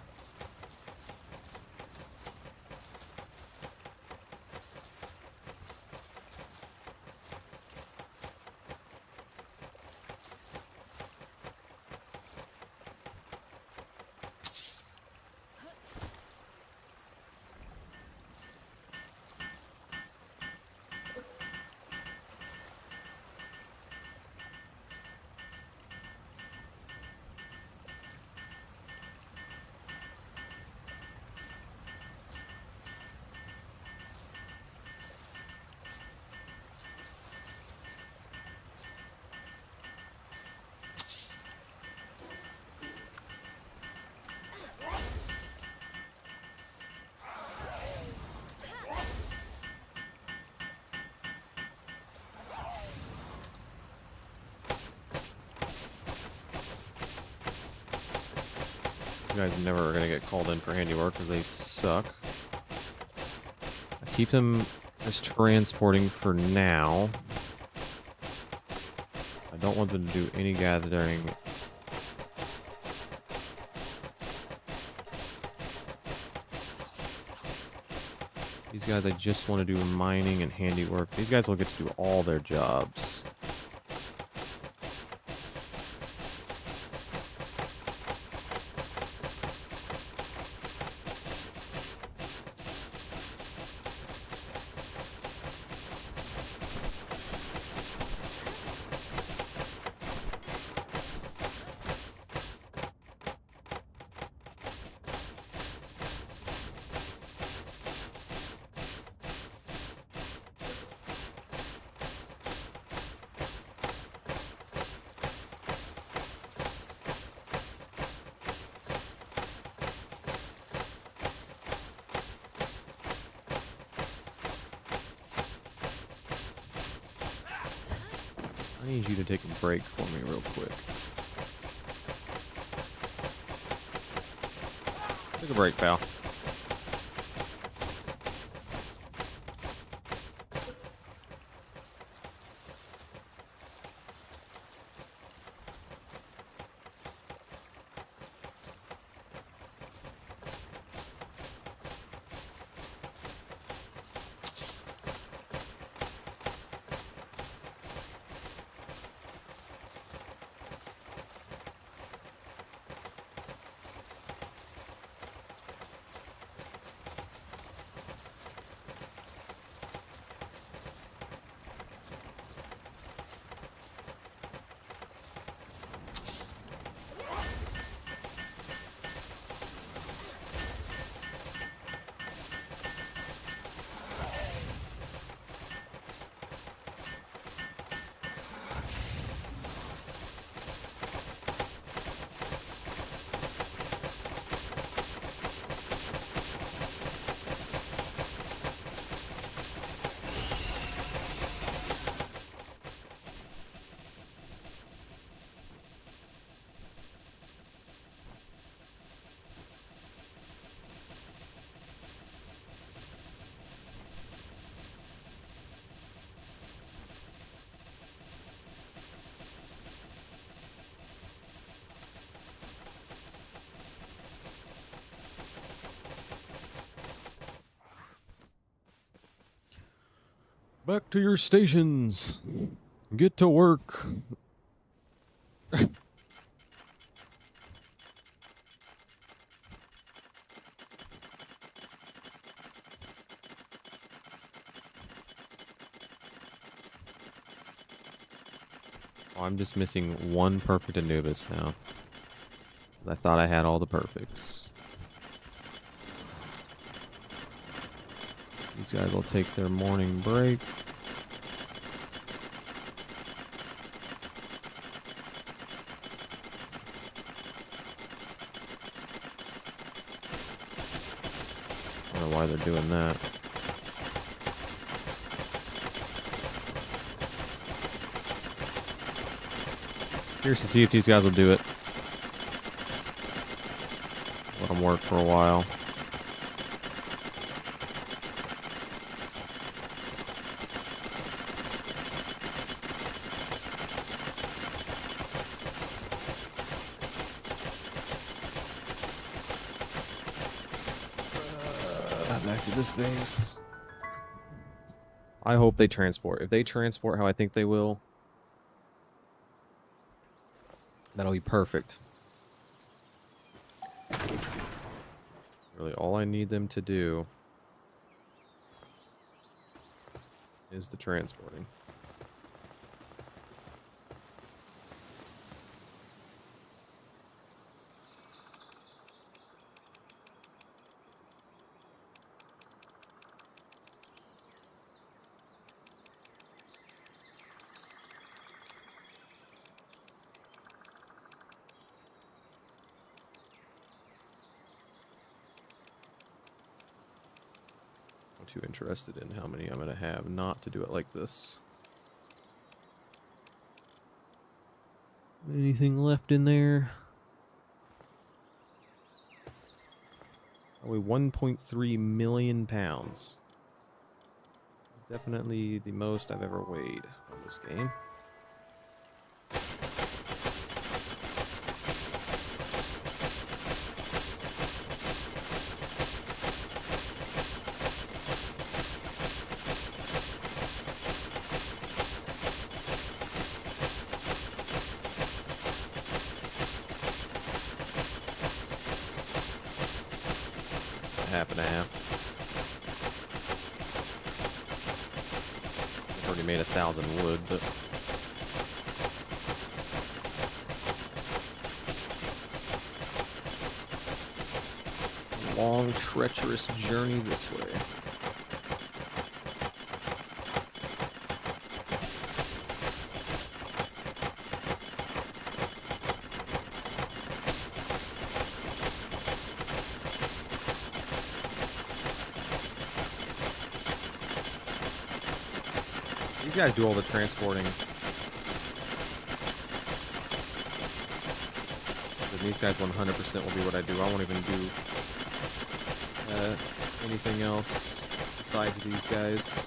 guys never are gonna get called in for handiwork because they suck. I keep them as transporting for now. I don't want them to do any gathering. These guys, I just want to do mining and handiwork. These guys will get to do all their jobs. I need you to take a break for me real quick. Take a break, pal. Back to your stations. Get to work. Oh, I'm just missing one perfect Anubis now. I thought I had all the perfects. These guys will take their morning break. I don't know why they're doing that. Curious to see if these guys will do it. Let them work for a while. Back to this base. I hope they transport. If they transport how I think they will, that'll be perfect. Really, all I need them to do is the transporting. Too interested in how many I'm going to have not to do it like this. Anything left in there? I weigh 1.3 million pounds. It's definitely the most I've ever weighed on this game. Half and a half. I've already made 1,000 wood, but a long, treacherous journey this way. These guys do all the transporting. And these guys 100% will be what I do. I won't even do anything else besides these guys.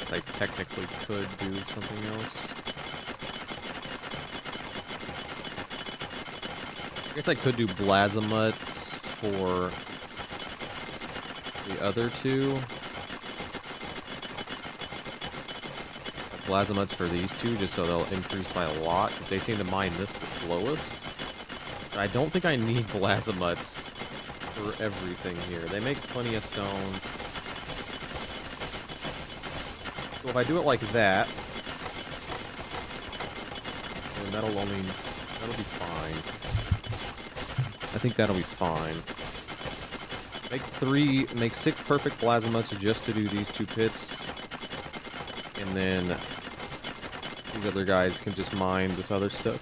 I technically could do something else. I guess I could do Blazimuts for the other two. Blazimuts for these two, just so they'll increase by a lot. They seem to mine this the slowest. But I don't think I need Blazimuts for everything here. They make plenty of stone. So if I do it like that, then that'll be fine. I think that'll be fine. Make 6 perfect Blazimuts just to do these 2 pits. And then these other guys can just mine this other stuff.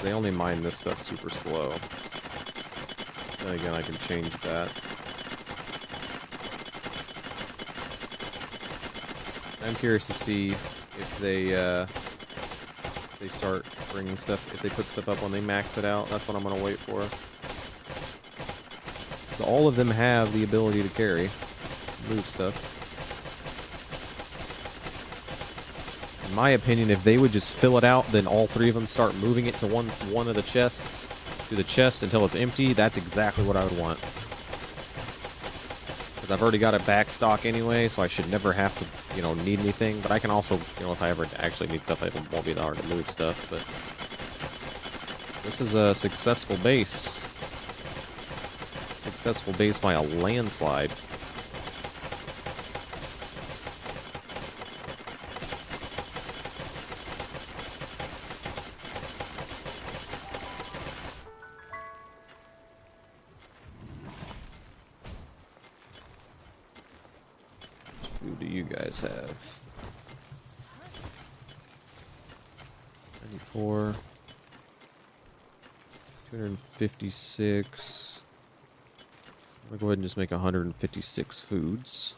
They only mine this stuff super slow. Then again, I can change that. I'm curious to see if they start bringing stuff, if they put stuff up when they max it out. That's what I'm going to wait for. So all of them have the ability to carry, move stuff. In my opinion, if they would just fill it out, then all 3 of them start moving it to one of the chests, to the chest until it's empty, that's exactly what I would want. Because I've already got a back stock anyway, so I should never have to, need anything. But I can also, if I ever actually need stuff, it won't be that hard to move stuff. But this is a successful base. Successful base by a landslide. Food do you guys have? 94. 256. I'm gonna go ahead and just make 156 foods.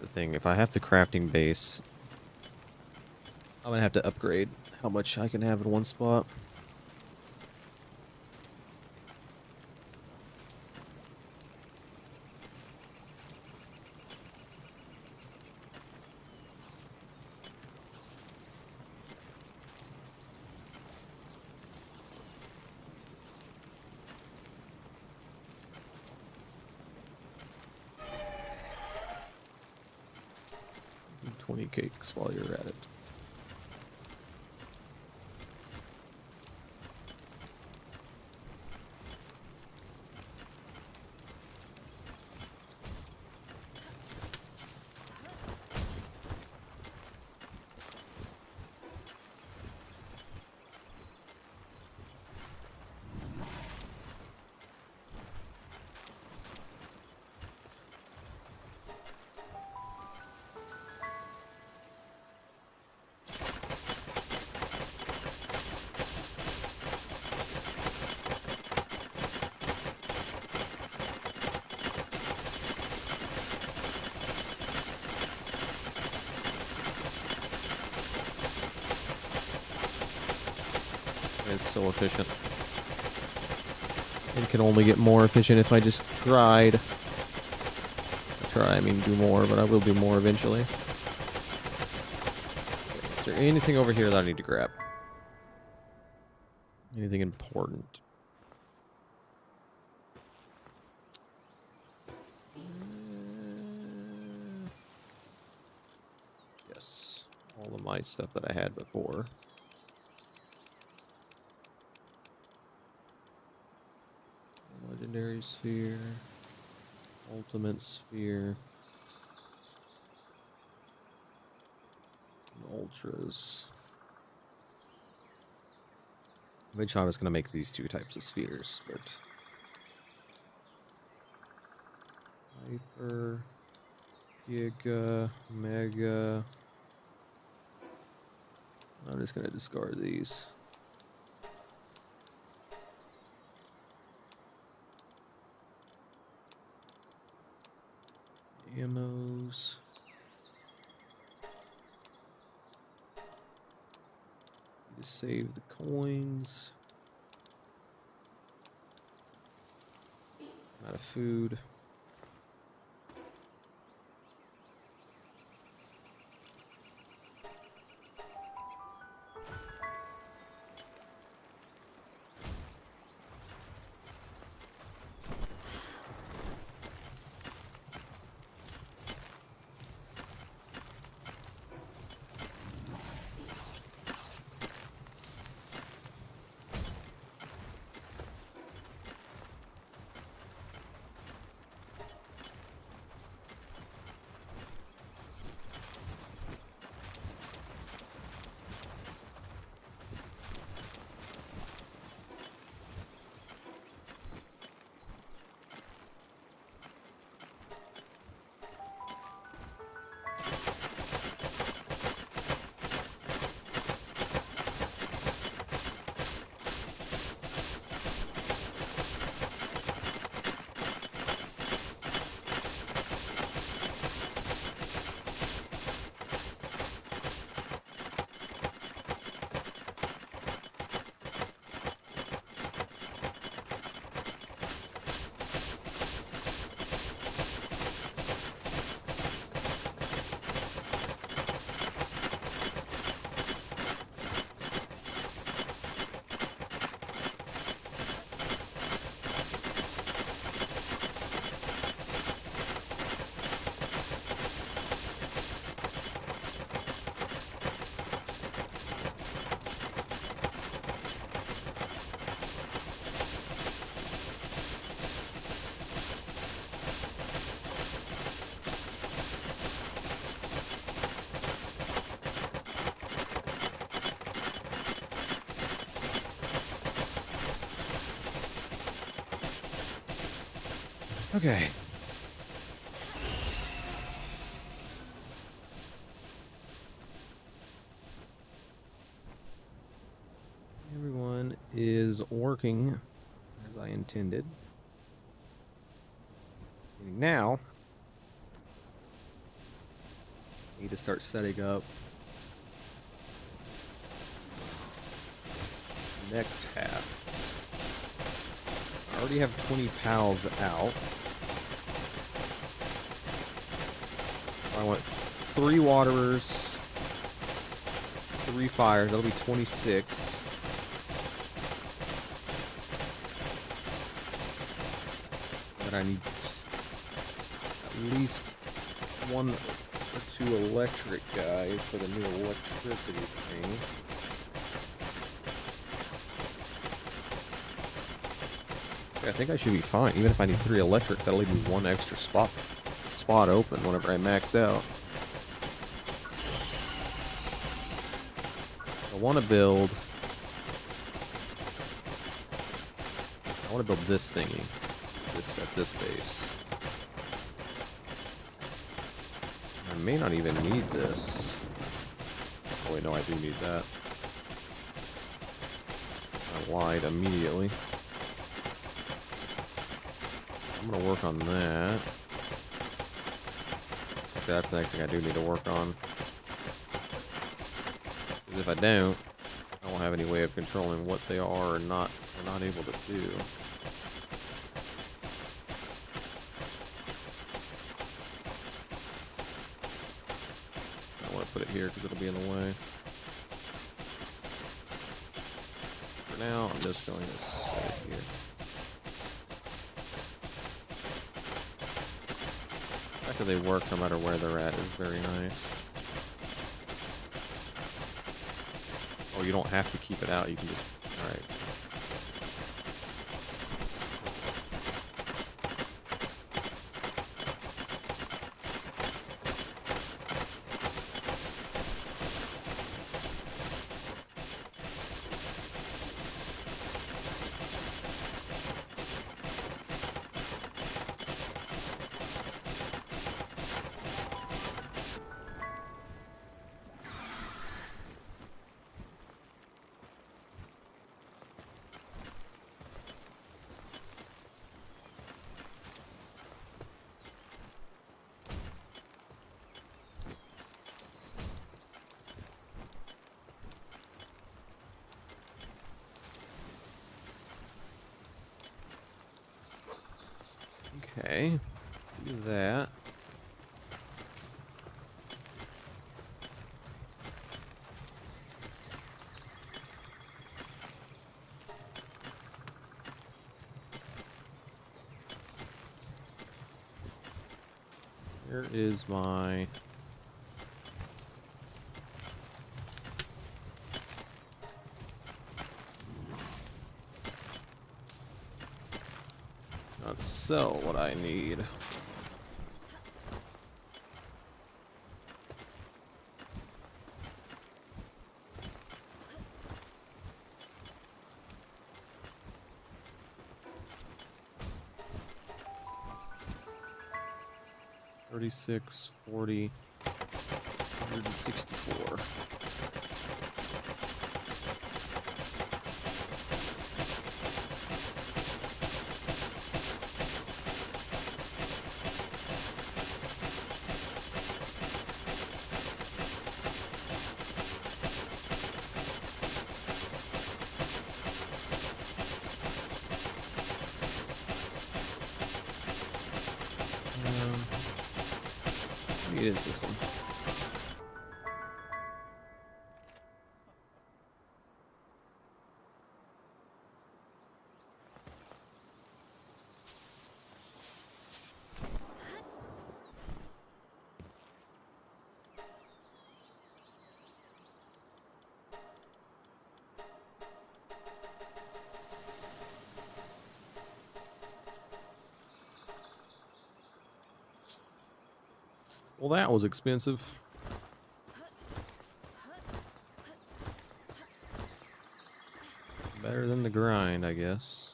Thing. If I have the crafting base, I'm gonna have to upgrade how much I can have in one spot. 20 cakes while you're at it. It's so efficient. It can only get more efficient if I just tried. I mean do more, but I will do more eventually. Okay, is there anything over here that I need to grab? Anything important? Yes. All of my stuff that I had before. Legendary sphere, ultimate sphere, and ultras. Eventually I was going to make these two types of spheres, but hyper, giga, mega. I'm just going to discard these. Ammos. Need to save the coins. Out of food. Okay. Everyone is working as I intended. Now, I need to start setting up the next half. I already have 20 pals out. I want 3 waterers, 3 fires. That'll be 26. But I need at least 1 The 2 electric guys for the new electricity thing. Okay, I think I should be fine. Even if I need 3 electric, that'll leave me 1 extra spot open whenever I max out. I want to build this thingy. At this base. I may not even need this. Oh wait, no, I do need that. I lied immediately. I'm gonna work on that. See, that's the next thing I do need to work on. Because if I don't, I won't have any way of controlling what they are or not able to do. Put it here because it'll be in the way. For now, I'm just going to set it here. The fact that they work no matter where they're at is very nice. Oh, you don't have to keep it out. You can just... Alright. Okay, do that. Here is my... Let's sell what I need. $36, $40, $164. What is this one? Well, that was expensive. Better than the grind, I guess.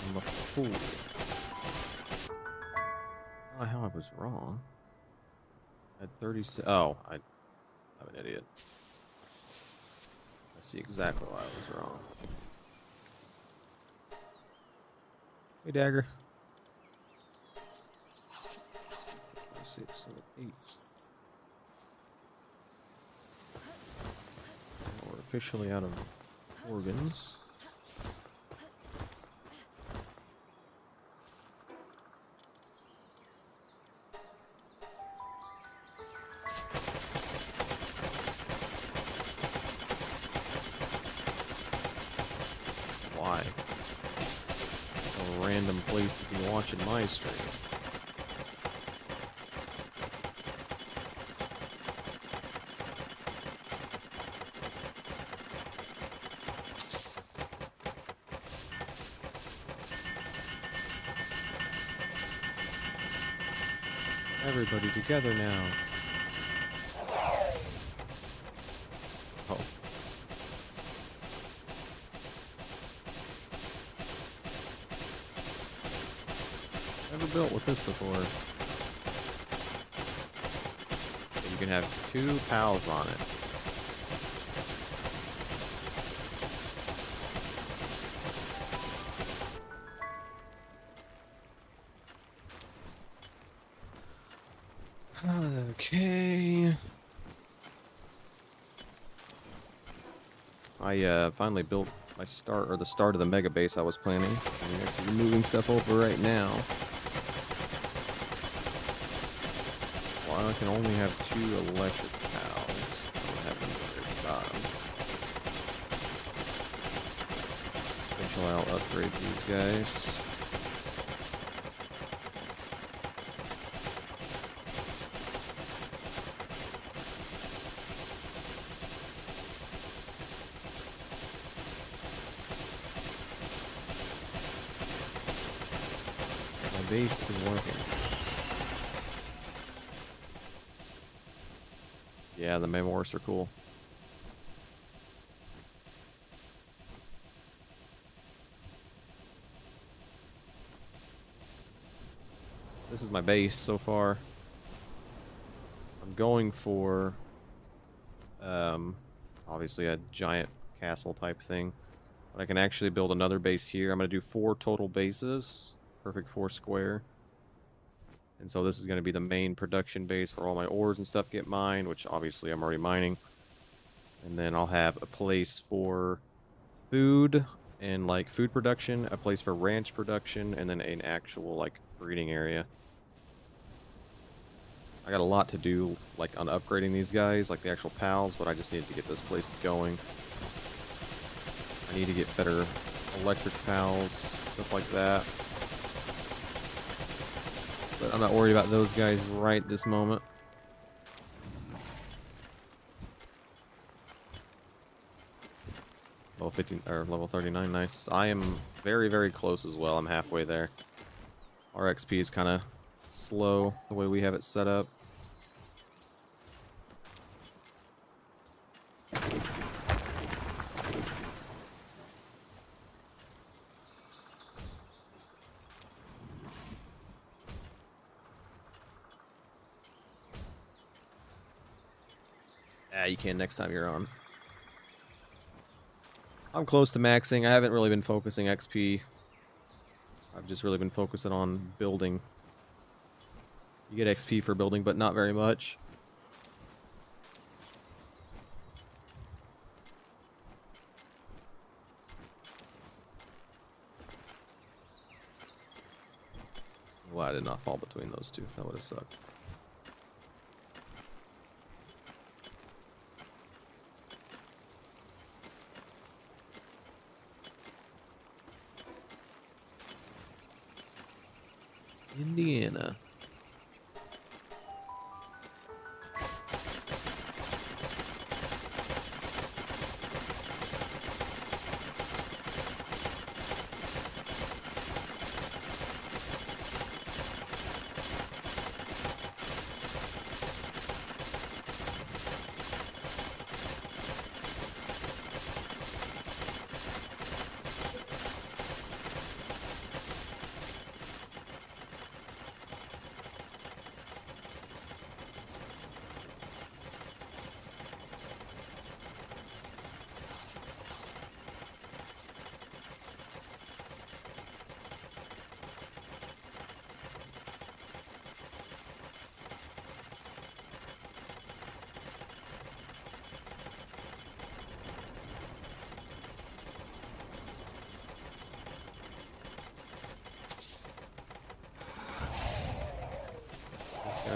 I'm a fool. I don't know how I was wrong. At 36. Oh, I'm an idiot. I see exactly why I was wrong. Hey, Dagger. Let's 6, 7, 8. We're officially out of organs. Why? It's a random place to be watching my stream. Everybody together now. Oh. Never built with this before. You can have 2 pals on it. Okay. I finally built my the start of the mega base I was planning. I'm actually moving stuff over right now. Well, I can only have 2 electric pals. I don't have them at the bottom. Eventually I'll upgrade these guys. Base is working. Yeah, the memoirs are cool. This is my base so far. I'm going for obviously a giant castle type thing. But I can actually build another base here. I'm going to do 4 total bases. Perfect 4 square. And so this is going to be the main production base where all my ores and stuff get mined, which obviously I'm already mining. And then I'll have a place for food and like food production, a place for ranch production, and then an actual like breeding area. I got a lot to do like on upgrading these guys, like the actual pals, but I just need to get this place going. I need to get better electric pals, stuff like that. But I'm not worried about those guys right this moment. Level 15 or level 39, nice. I am very, very close as well. I'm halfway there. Our XP is kind of slow the way we have it set up. You can next time you're on. I'm close to maxing. I haven't really been focusing XP. I've just really been focusing on building. You get XP for building, but not very much. Well, I did not fall between those two. That would have sucked. Indiana.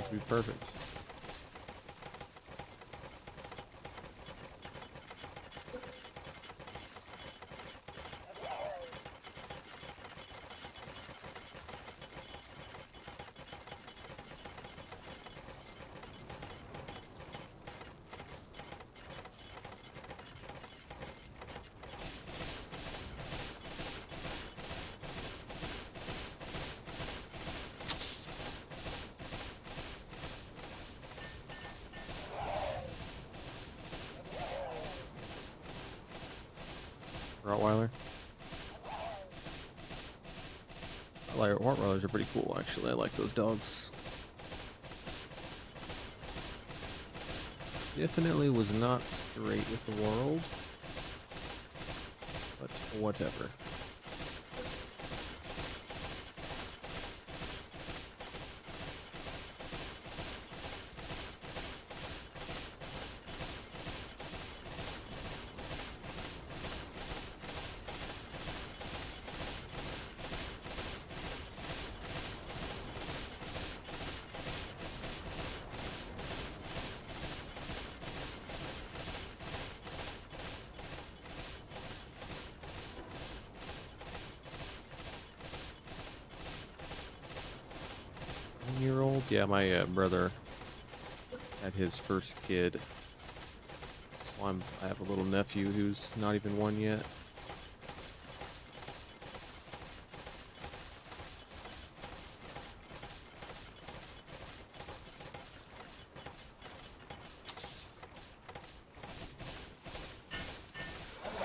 have to be perfect. Rottweiler. Rottweilers are pretty cool, actually. I like those dogs. Definitely was not straight with the world, but whatever. Year-old? Yeah, my brother had his first kid. So I have a little nephew who's not even one yet.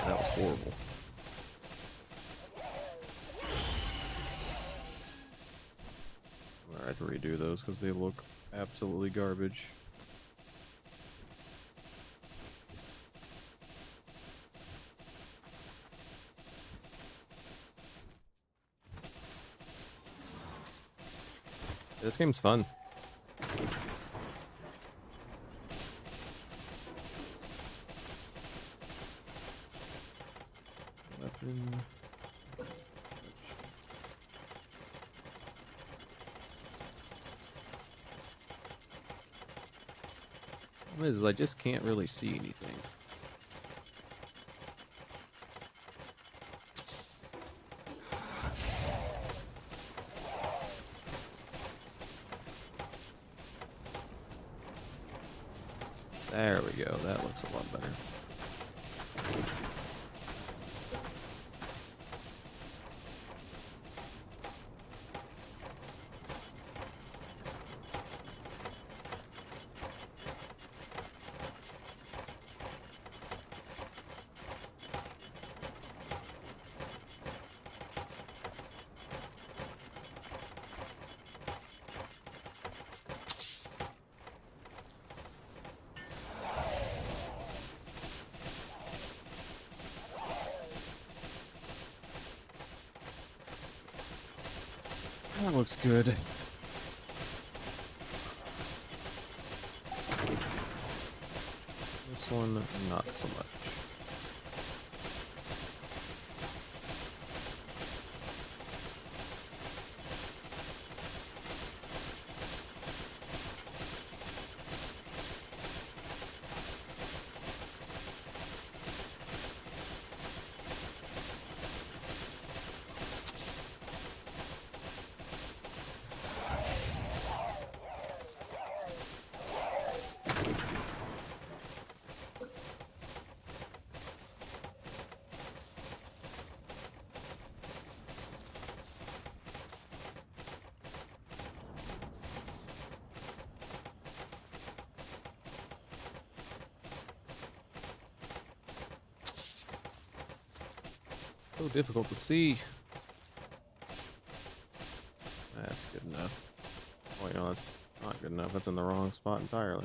That was horrible. I have to redo those because they look absolutely garbage. This game's fun. Weapon. Is I just can't really see anything. There we go. That looks a lot better. That looks good. This one, not so much. So difficult to see. That's good enough. Oh, wait, no, that's not good enough. That's in the wrong spot entirely.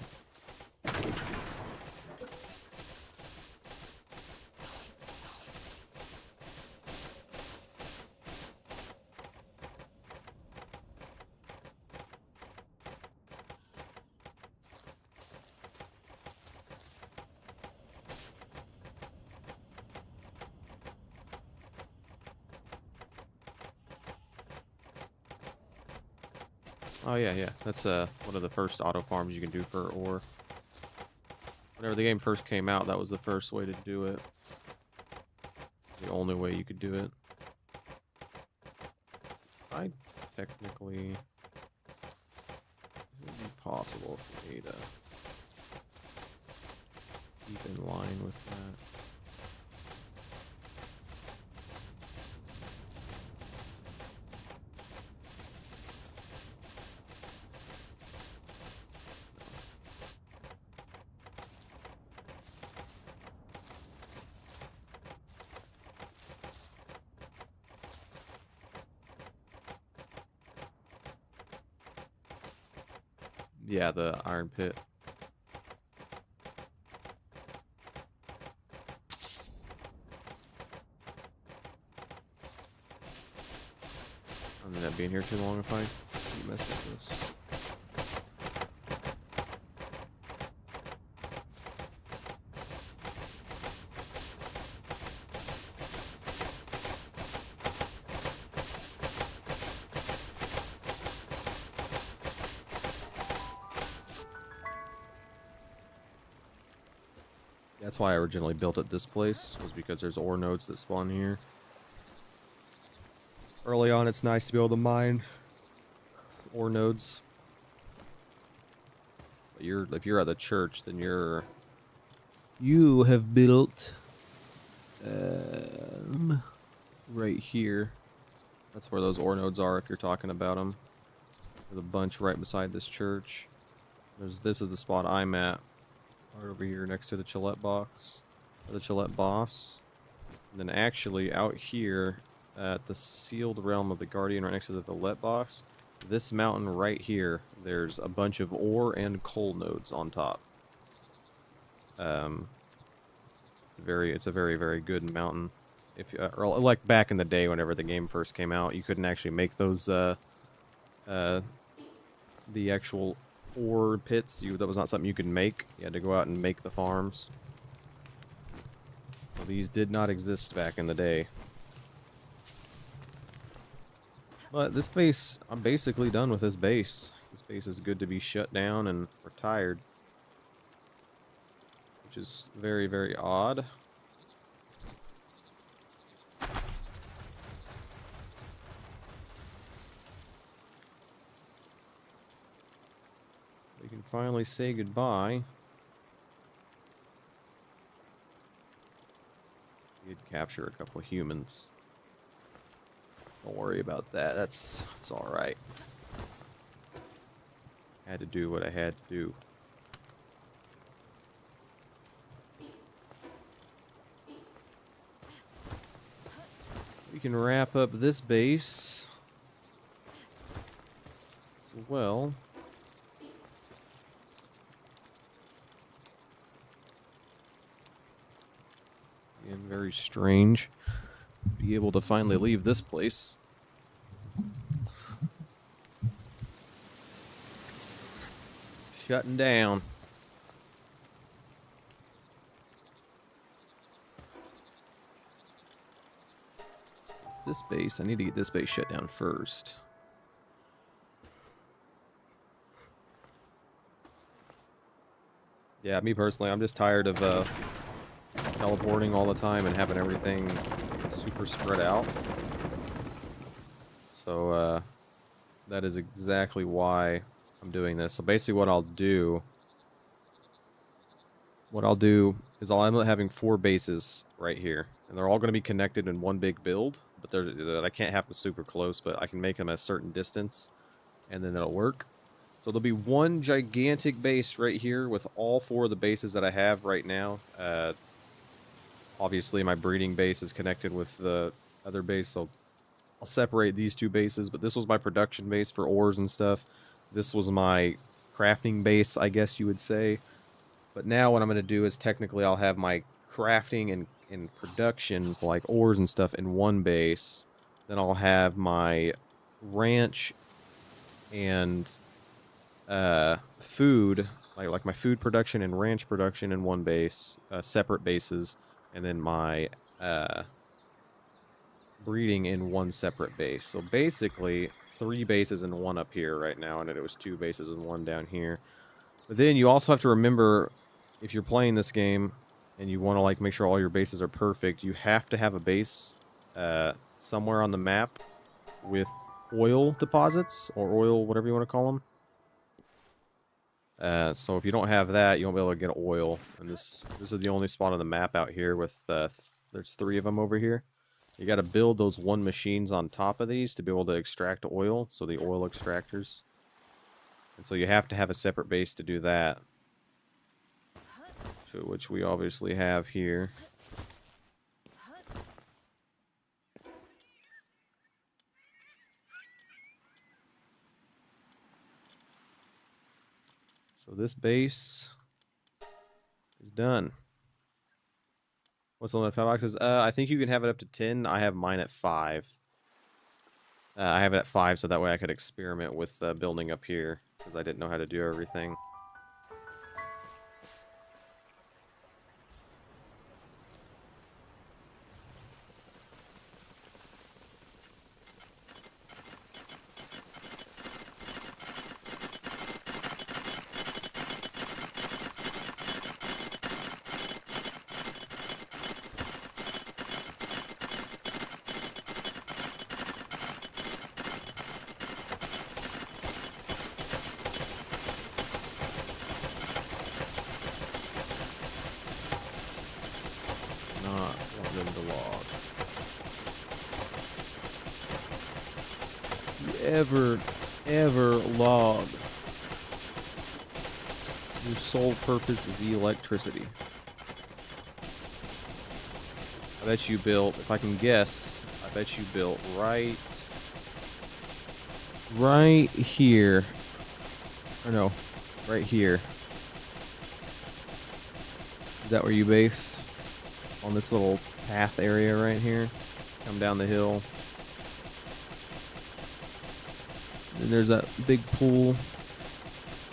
Oh yeah, yeah. That's one of the first auto farms you can do for ore. Whenever the game first came out, that was the first way to do it. The only way you could do it. I technically... It would be possible for me to keep in line with that. Yeah, the iron pit. I'm gonna be in here too long if I mess with this. That's why I originally built it this place, was because there's ore nodes that spawn here. Early on, it's nice to be able to mine ore nodes. But if you're at the church, then you have built right here. That's where those ore nodes are if you're talking about them. There's a bunch right beside this church. This is the spot I'm at. Right over here next to the Chillette box. Or the Chillette boss. And then actually out here at the sealed realm of the Guardian right next to the Villette box. This mountain right here, there's a bunch of ore and coal nodes on top. It's a very, very good mountain. If or like back in the day, whenever the game first came out, you couldn't actually make those the actual ore pits. That was not something you could make. You had to go out and make the farms. So these did not exist back in the day. But this base, I'm basically done with this base. This base is good to be shut down and retired. Which is very, very odd. We can finally say goodbye. We did capture a couple of humans. Don't worry about that. It's all right. Had to do what I had to do. We can wrap up this base as well. Again, very strange. Be able to finally leave this place. Shutting down. This base, I need to get this base shut down first. Yeah, me personally, I'm just tired of teleporting all the time and having everything super spread out. So that is exactly why I'm doing this. So basically what I'll do is I'll end up having 4 bases right here. And they're all going to be connected in one big build. But I can't have them super close, but I can make them a certain distance. And then it'll work. So there'll be one gigantic base right here with all 4 of the bases that I have right now. Obviously, my breeding base is connected with the other base, so I'll separate these 2 bases. But this was my production base for ores and stuff. This was my crafting base, I guess you would say. But now what I'm going to do is technically I'll have my crafting and production, like ores and stuff, in one base. Then I'll have my ranch and food, like my food production and ranch production in one base, separate bases. And then my breeding in one separate base. So basically, 3 bases and 1 up here right now, and then it was 2 bases and 1 down here. But then you also have to remember, if you're playing this game and you want to like make sure all your bases are perfect, you have to have a base somewhere on the map with oil deposits, or oil, whatever you want to call them. So if you don't have that, you won't be able to get oil. And this is the only spot on the map out here with, there's 3 of them over here. You got to build those 1 machines on top of these to be able to extract oil, so the oil extractors. And so you have to have a separate base to do that. Which we obviously have here. So this base is done. What's on the padlocks? I think you can have it up to 10. I have mine at 5. I have it at 5, so that way I could experiment with building up here, because I didn't know how to do everything. Not want them to log. You ever log. Your sole purpose is electricity. I bet you built, if I can guess, I bet you built right here. Or no, right here. Is that where you based? On this little path area right here. Come down the hill. And there's that big pool.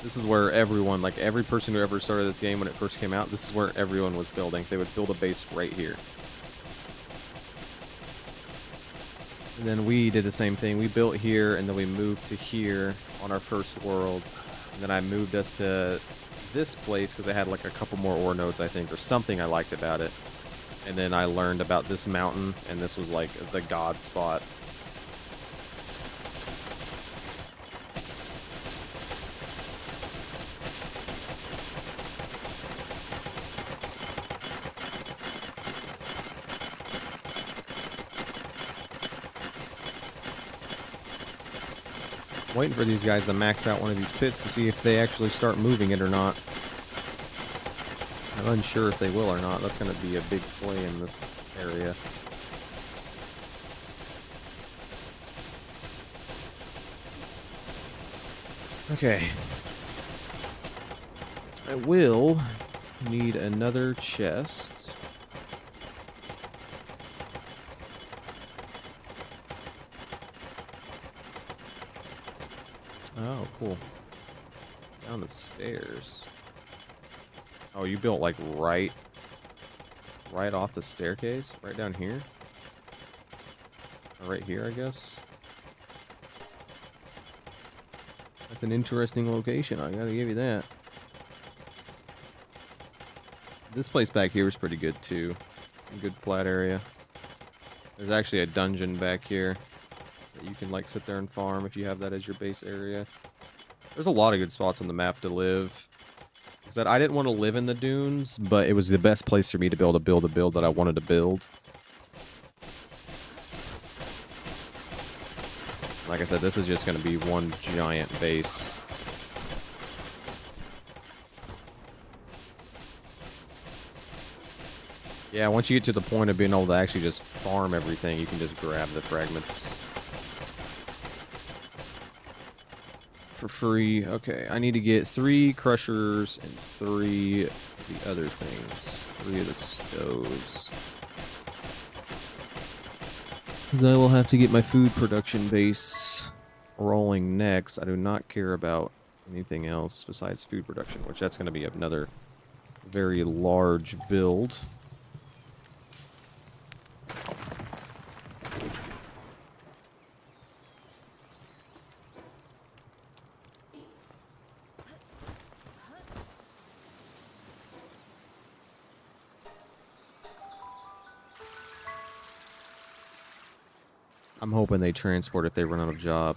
This is where everyone, like every person who ever started this game when it first came out, this is where everyone was building. They would build a base right here. And then we did the same thing. We built here, and then we moved to here on our first world. And then I moved us to this place because I had like a couple more ore nodes, I think, or something I liked about it. And then I learned about this mountain, and this was like the god spot. Waiting for these guys to max out one of these pits to see if they actually start moving it or not. I'm unsure if they will or not. That's going to be a big play in this area. Okay. I will need another chest. Oh, cool. Down the stairs. Oh, you built like right off the staircase? Right down here? Or right here, I guess? That's an interesting location, I gotta give you that. This place back here is pretty good too. A good flat area. There's actually a dungeon back here that you can like sit there and farm if you have that as your base area. There's a lot of good spots on the map to live. Like I said, I didn't want to live in the dunes, but it was the best place for me to be able to build a build that I wanted to build. Like I said, this is just going to be one giant base. Yeah, once you get to the point of being able to actually just farm everything, you can just grab the fragments for free. Okay, I need to get 3 crushers and 3 of the other things. 3 of the stoves. I will have to get my food production base rolling next. I do not care about anything else besides food production, which that's going to be another very large build. I'm hoping they transport if they run out of job.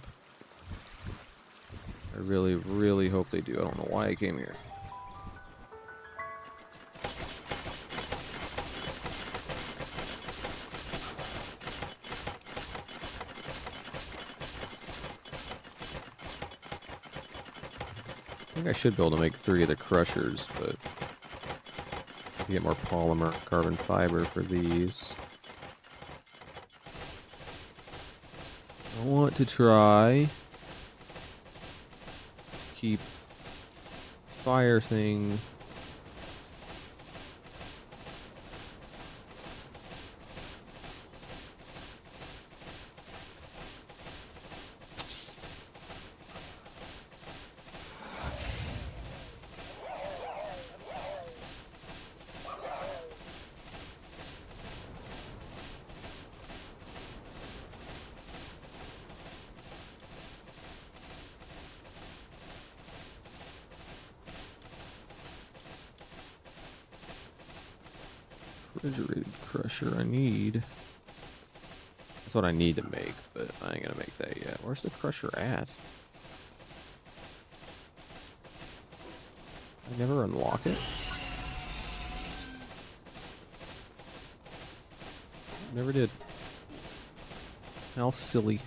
I really, really hope they do. I don't know why I came here. I think I should be able to make 3 of the crushers, but I have to get more polymer carbon fiber for these. I want to try keep fire thing. Refrigerated crusher I need. That's what I need to make, but I ain't gonna make that yet. Where's the crusher at? I never unlock it. Never did. How silly.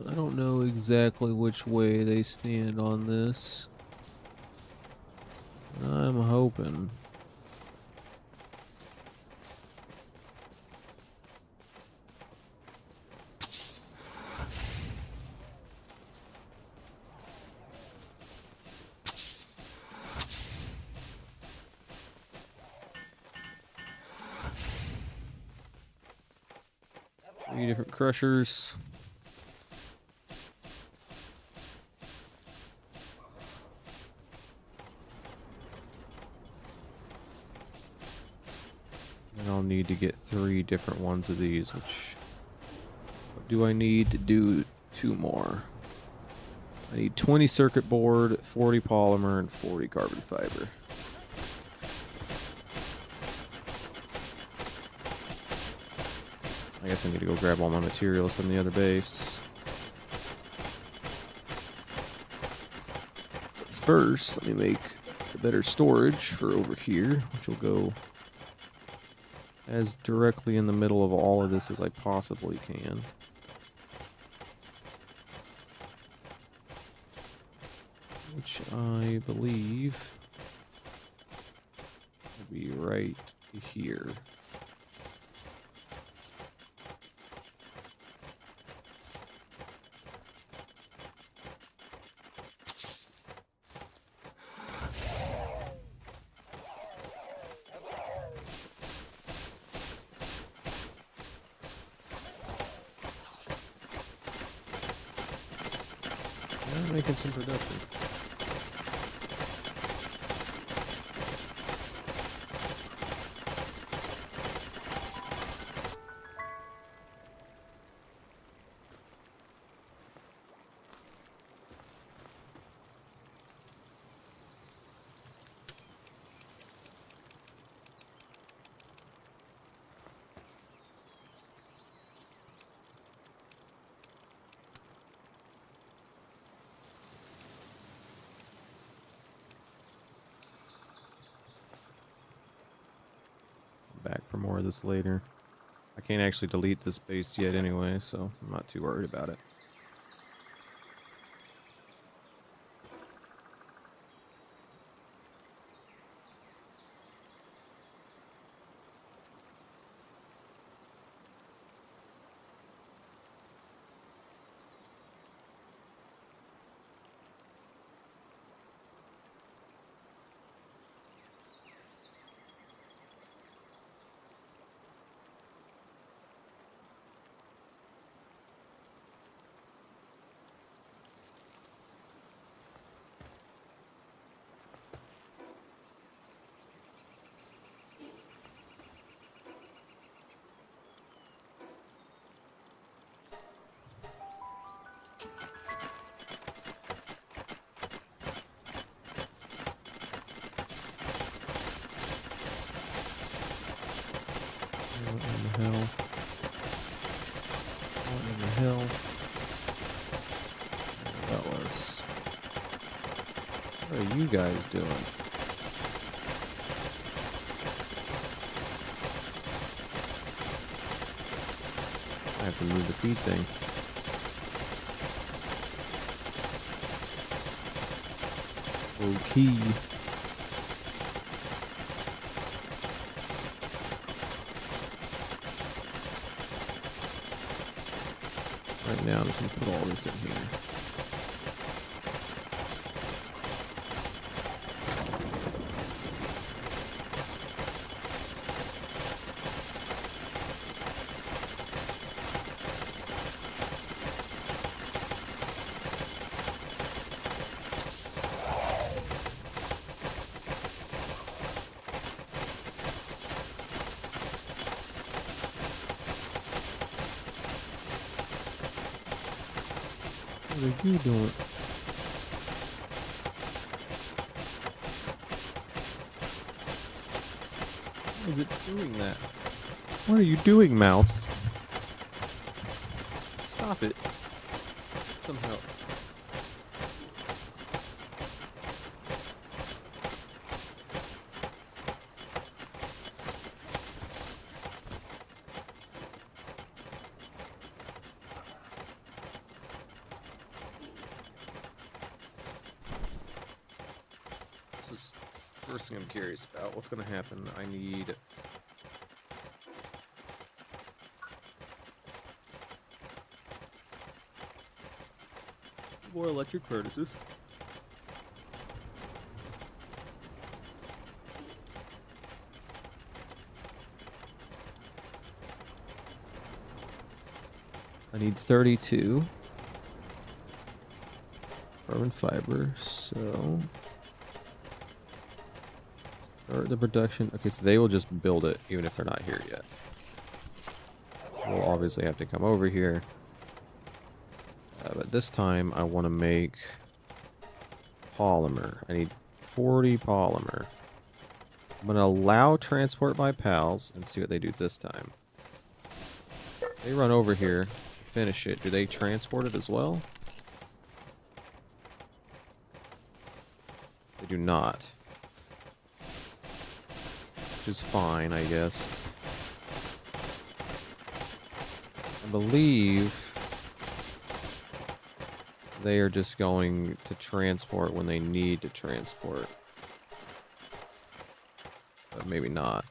I don't know exactly which way they stand on this. I'm hoping. Three different crushers. And I'll need to get 3 different ones of these, which... What do I need to do 2 more? I need 20 circuit board, 40 polymer, and 40 carbon fiber. I guess I need to go grab all my materials from the other base. But first, let me make a better storage for over here, which will go as directly in the middle of all of this as I possibly can. Which I believe will be right here. I'm making some production. Back for more of this later. I can't actually delete this base yet anyway, so I'm not too worried about it. What in the hell? What in the hell? That was. What are you guys doing? I have to move the feed thing. Okay. Right now, I'm just gonna put all this in here. What are you doing? Why is it doing that? What are you doing, mouse? Stop it. Somehow. This is the first thing I'm curious about. What's going to happen? I need... more electric furnaces. I need 32 carbon fiber, so start the production. Okay, so they will just build it even if they're not here yet. We'll obviously have to come over here. But this time I want to make polymer. I need 40 polymer. I'm going to allow transport by pals and see what they do this time. They run over here, finish it. Do they transport it as well? They do not. Which is fine, I guess. I believe they are just going to transport when they need to transport. But maybe not.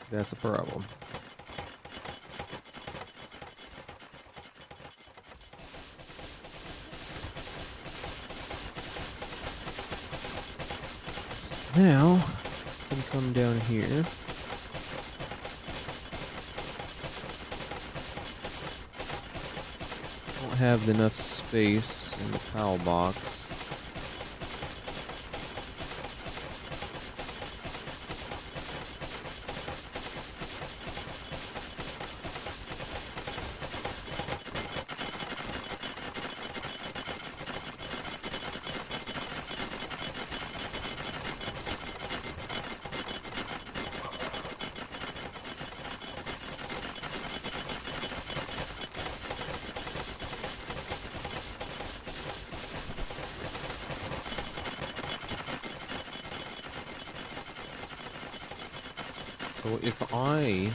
That's a problem. Now, we can come down here. Don't have enough space in the PAL box. So if I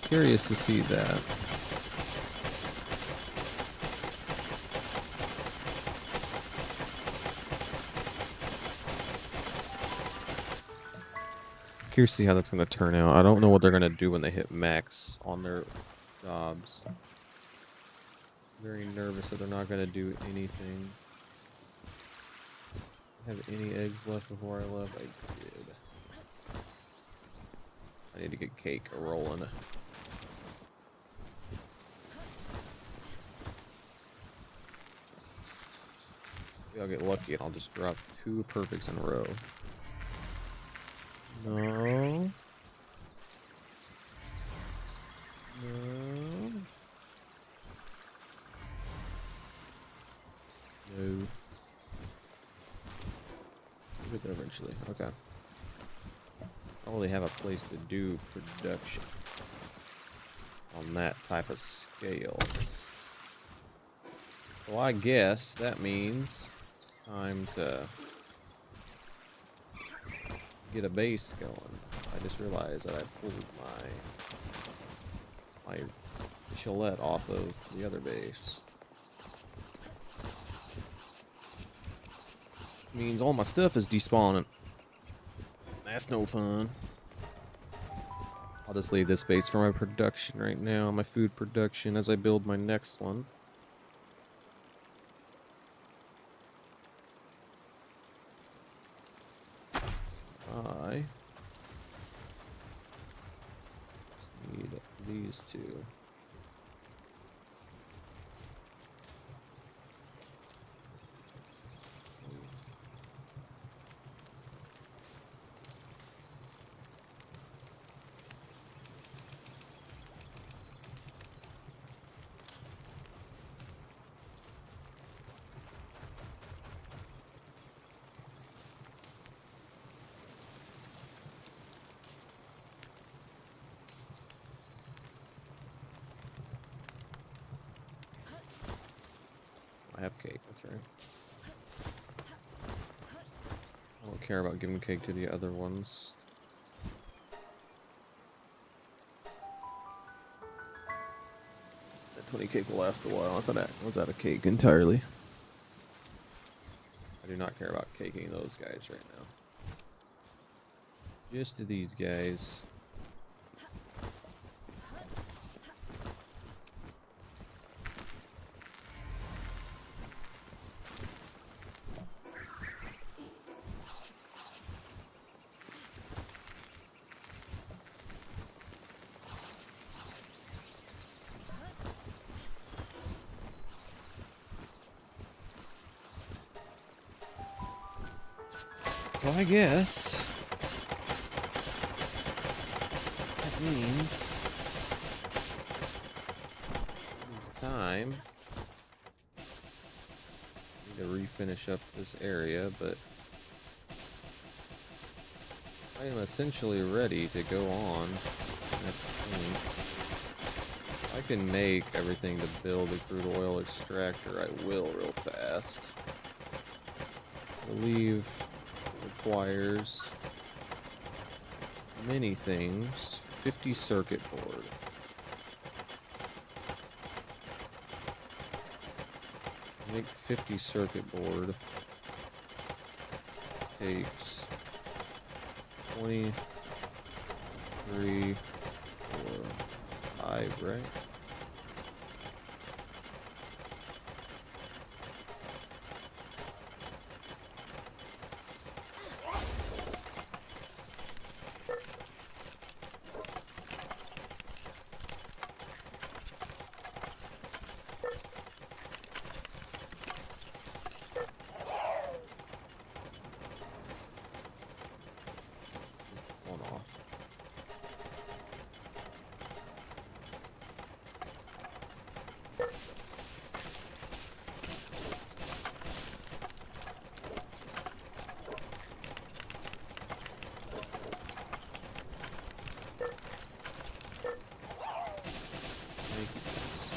curious to see that. Curious to see how that's going to turn out. I don't know what they're going to do when they hit max on their jobs. Very nervous that they're not going to do anything. Have any eggs left before I left? I did. I need to get cake rolling. Maybe I'll get lucky and I'll just drop 2 perfects in a row. No. No. No. We'll get there eventually. Okay. I only have a place to do production on that type of scale. So I guess that means time to get a base going. I just realized that I pulled my Gillette off of the other base. Means all my stuff is despawning. That's no fun. I'll just leave this base for my production right now, my food production, as I build my next one. I just need these 2. I have cake, that's right. I don't care about giving cake to the other ones. That 20 cake will last a while. I thought I was out of cake entirely. I do not care about caking those guys right now. Just to these guys. So I guess that means it's time. I need to refinish up this area, but I am essentially ready to go on next point. I can make everything to build a crude oil extractor. I will real fast. I believe requires many things. 50 circuit board. make 50 circuit board takes 20, 3, 4, 5, right? One off. Thank you, guys.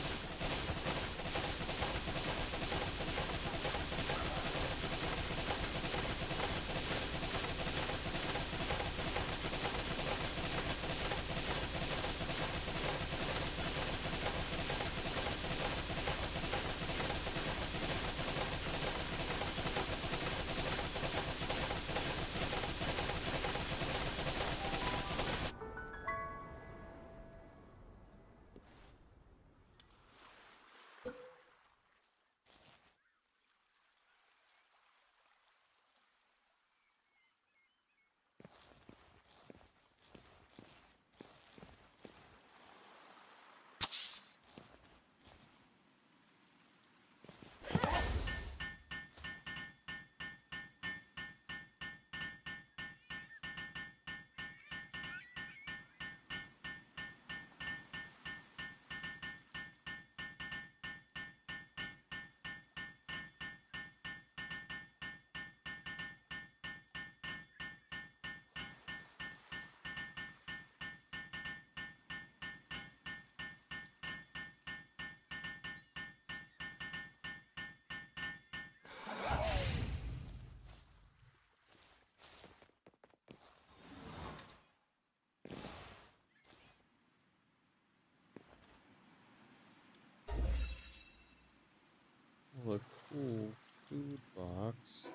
Well, a cool food box.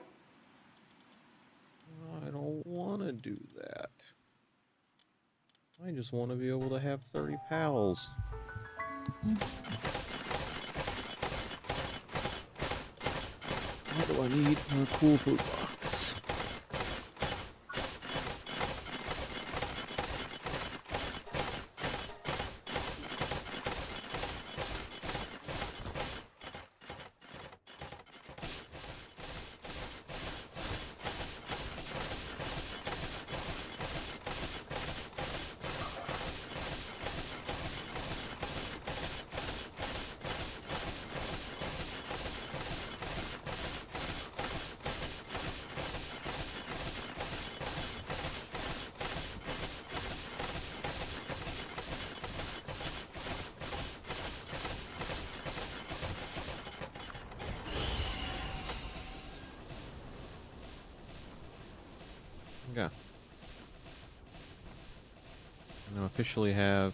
I don't want to do that. I just want to be able to have 30 pals. What do I need for a cool food box? Yeah. I now officially have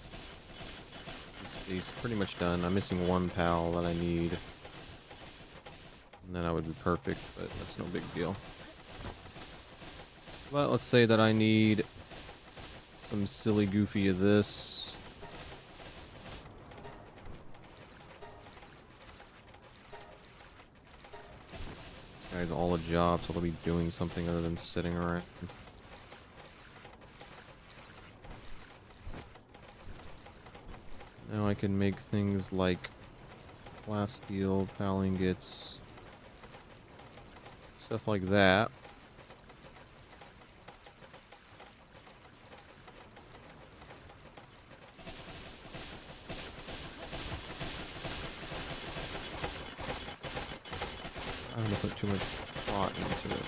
this piece pretty much done. I'm missing one pal that I need. And then I would be perfect, but that's no big deal. But let's say that I need some silly goofy of this. This guy's all a job, so they'll be doing something other than sitting around. Now I can make things like plasteel, pal ingots, stuff like that. I don't want to put too much thought into it.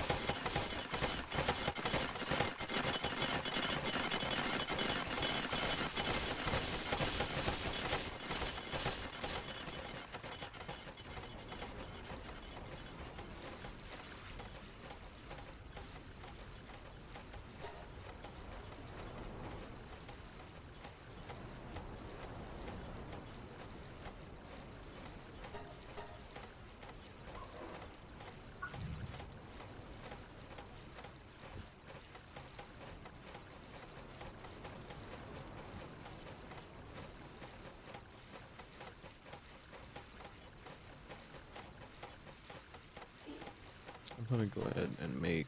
gonna go ahead and make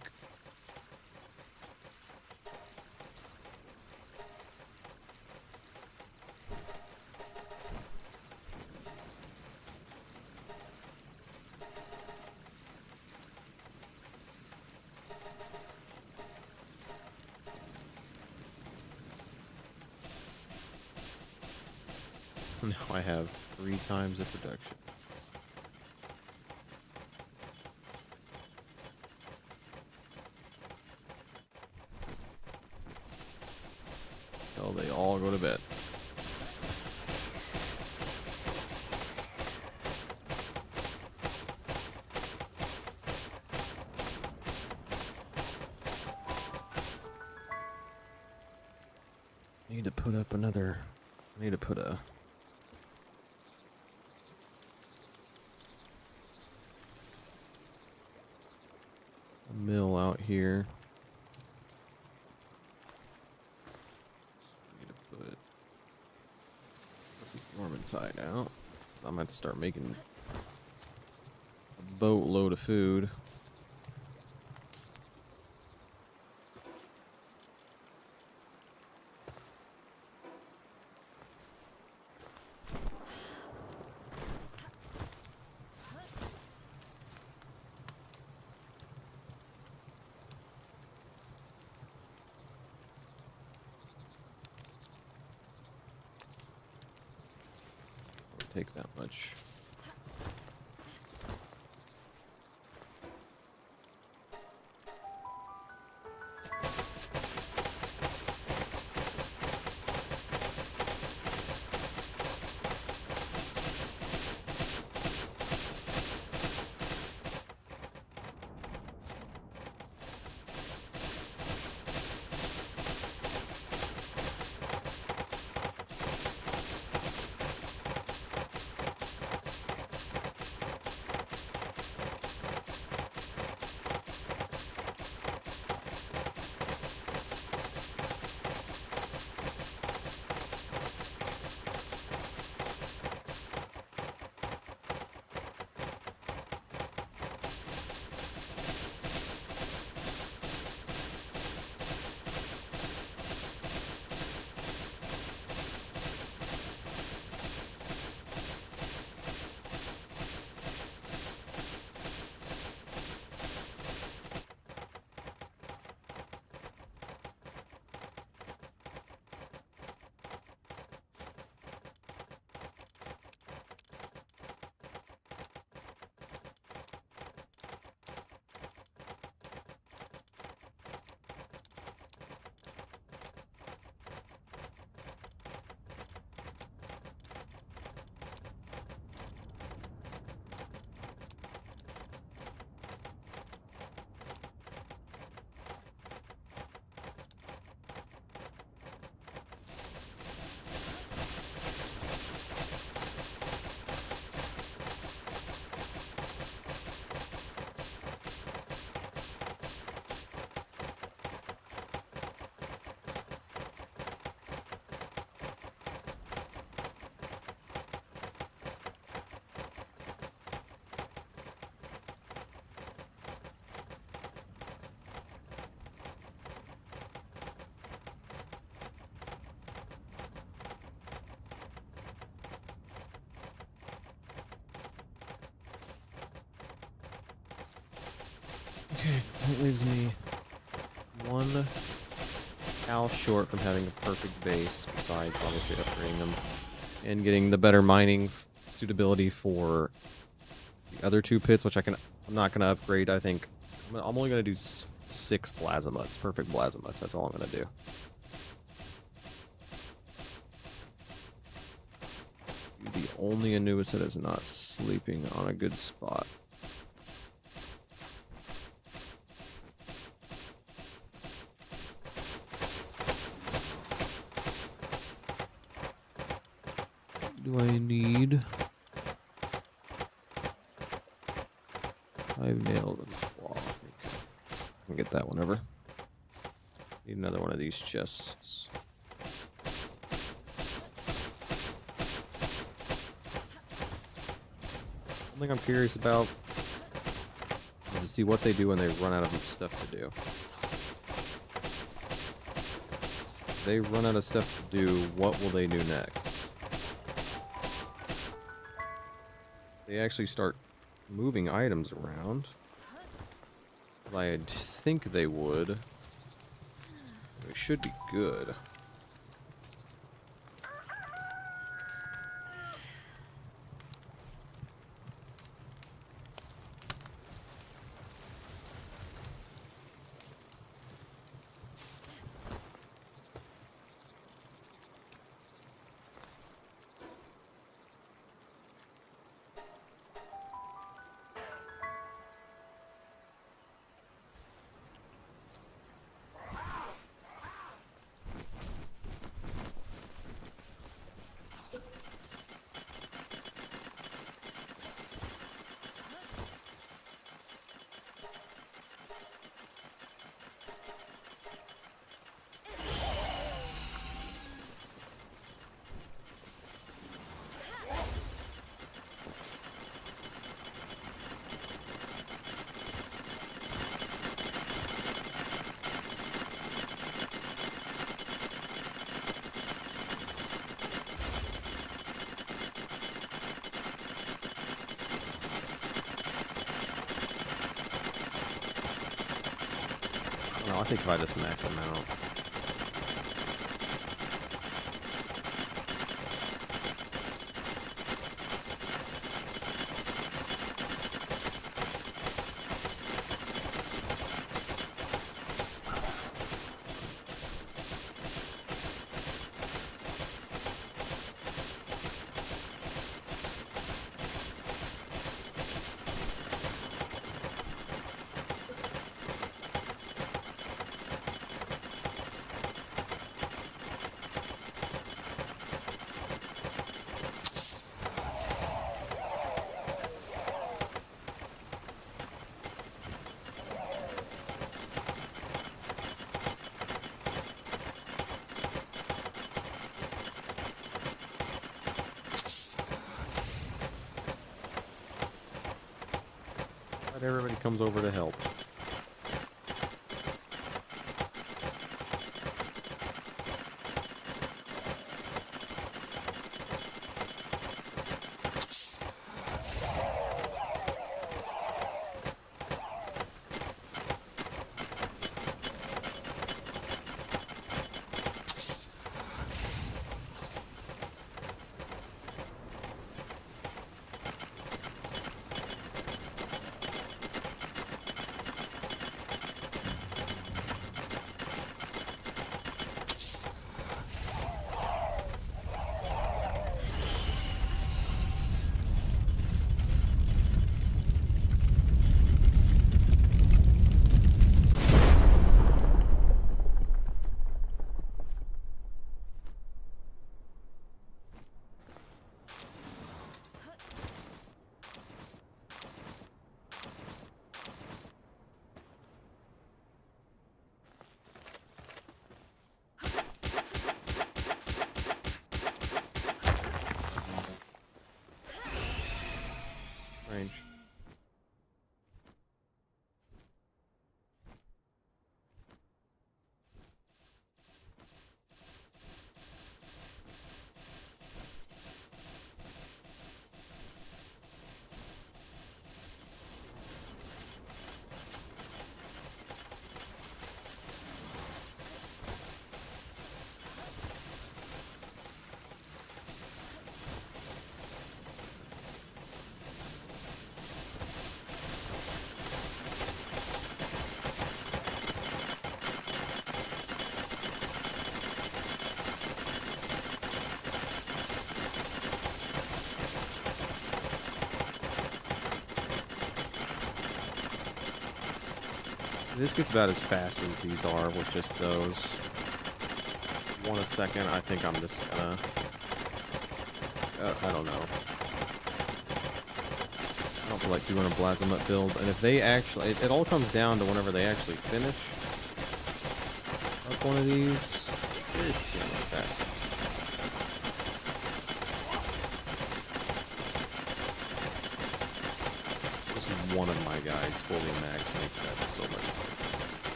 now I have 3 times the production. Till they all go to bed. Need to put up another. I need to put a mill out here. Need to put Normanite out. I'm gonna have to start making a boatload of food. Take that much. Okay, that leaves me one cow short from having a perfect base, besides obviously upgrading them and getting the better mining suitability for the other 2 pits, which I'm not gonna upgrade. I think I'm only gonna do 6 plasmas, perfect plasmas. That's all I'm gonna do. The only Anubis that is not sleeping on a good spot. Do I need 5 nails and cloth? I can get that whenever. Need another one of these chests. Something I'm curious about. is to see what they do when they run out of stuff to do. If they run out of stuff to do, what will they do next? They actually start moving items around. I think they would. They should be good. No, I think if I just max them out. Everybody comes over to help. Range. This gets about as fast as these are with just those. 1 a second, I think I'm just gonna... I don't know. I don't feel like doing a Blasphemous build, and if they actually... It all comes down to whenever they actually finish up one of these. It is just like that. Just one of my guys fully maxed makes that so much fun.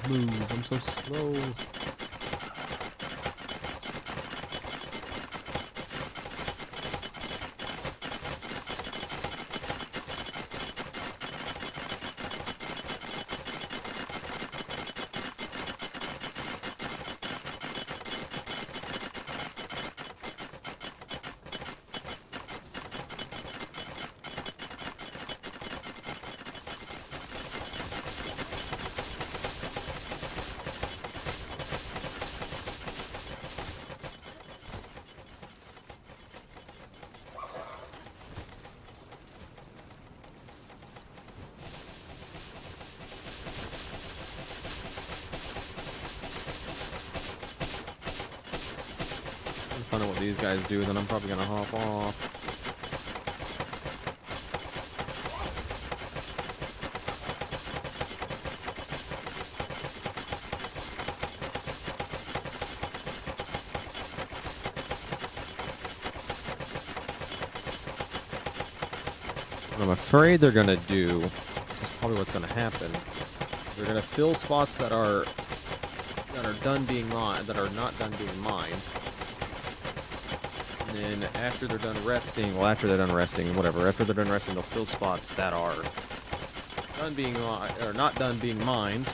Move, I'm so slow. Find out what these guys do, then I'm probably gonna hop off. What I'm afraid they're gonna do, this is probably what's gonna happen. They're gonna fill spots that are done being mined, that are not done being mined. And then after they're done resting, after they're done resting, they'll fill spots that are done being or not done being mined.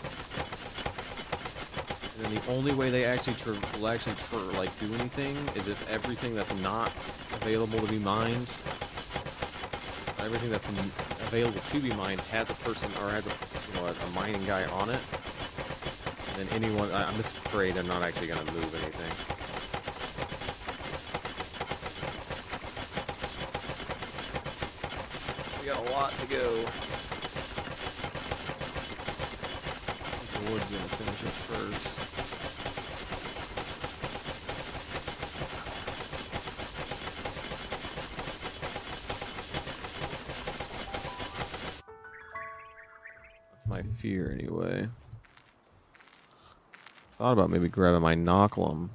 And then the only way they actually will actually do anything is if everything that's not available to be mined, everything that's available to be mined has a person or has a mining guy on it. And then anyone, I'm just afraid they're not actually gonna move anything. We got a lot to go. The wood's gonna finish it first. That's my fear anyway. Thought about maybe grabbing my Knocklum.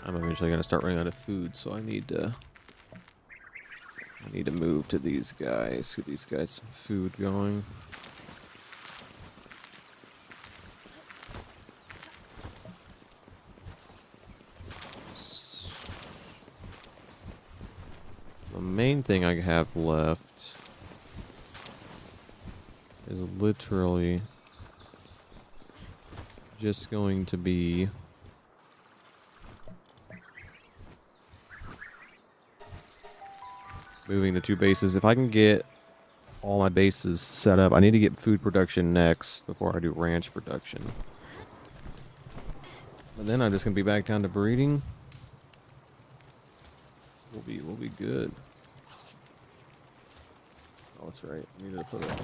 I'm eventually gonna start running out of food, so I need to move to these guys. Get these guys some food going. The main thing I have left is literally just going to be moving the 2 bases. If I can get all my bases set up, I need to get food production next before I do ranch production. And then I'm just gonna be back down to breeding. We'll be good. Oh, that's right. I needed to put it on.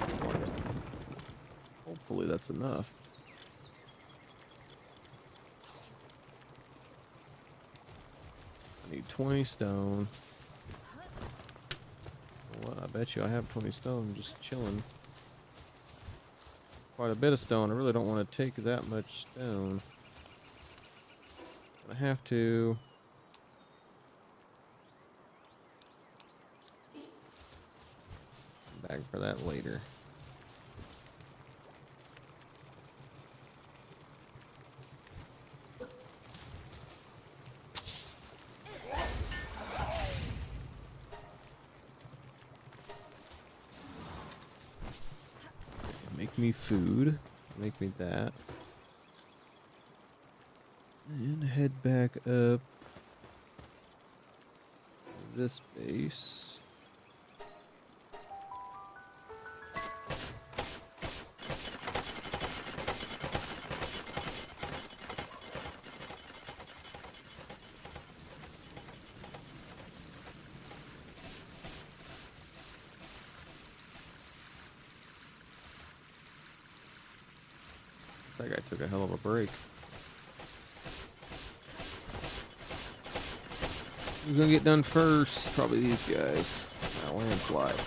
Hopefully that's enough. I need 20 stone. Well, I bet you I have 20 stone just chilling. Quite a bit of stone. I really don't want to take that much stone. I have to. Back for that later. Make me food. Make me that. And head back up this base. That guy took a hell of a break. Who's gonna get done first? Probably these guys. Landslide.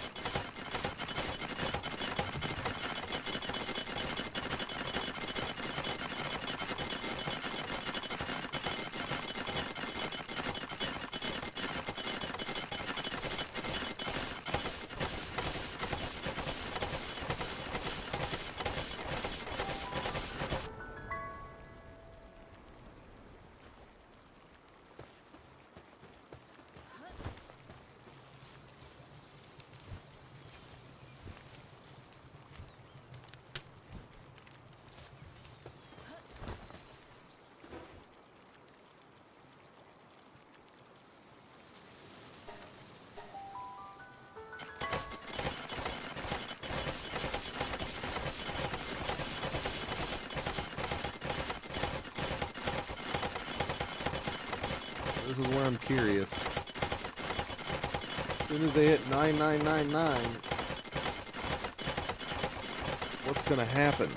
This is where I'm curious. As soon as they hit 9999, what's gonna happen?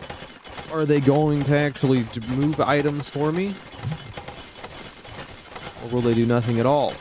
Are they going to actually move items for me? Or will they do nothing at all?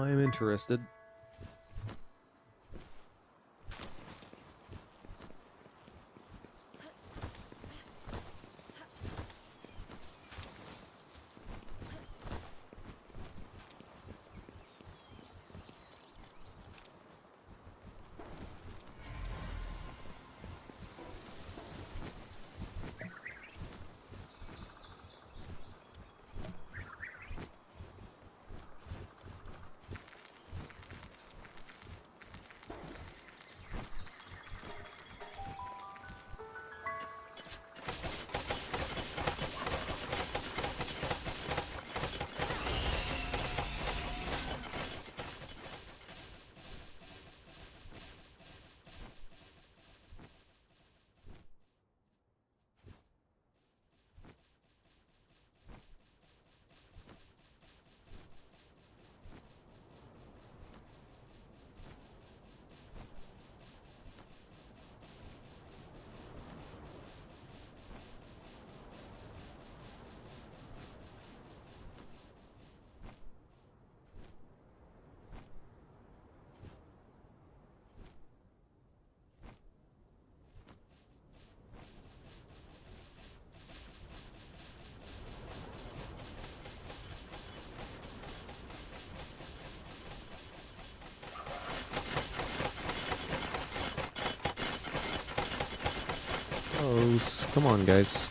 I'm interested. Close. Come on, guys.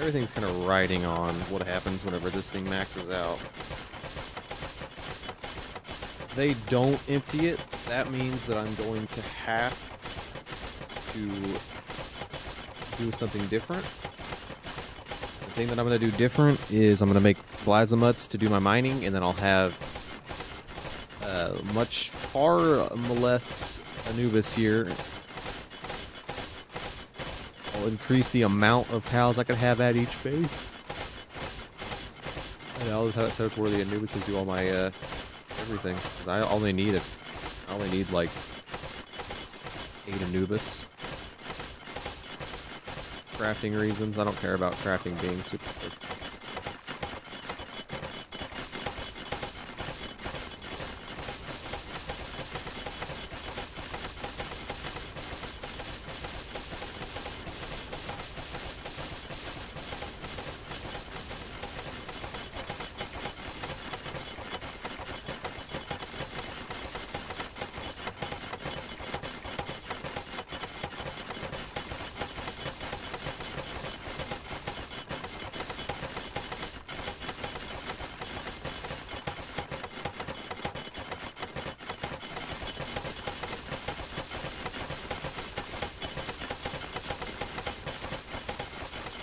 Everything's kind of riding on what happens whenever this thing maxes out. If they don't empty it, that means that I'm going to have to do something different. The thing that I'm going to do different is I'm going to make Blazimuts to do my mining, and then I'll have much far less Anubis here. I'll increase the amount of pals I can have at each base. And I'll just have it set up where the Anubises do all my everything. Because I only need like 8 Anubis. Crafting reasons. I don't care about crafting being super quick.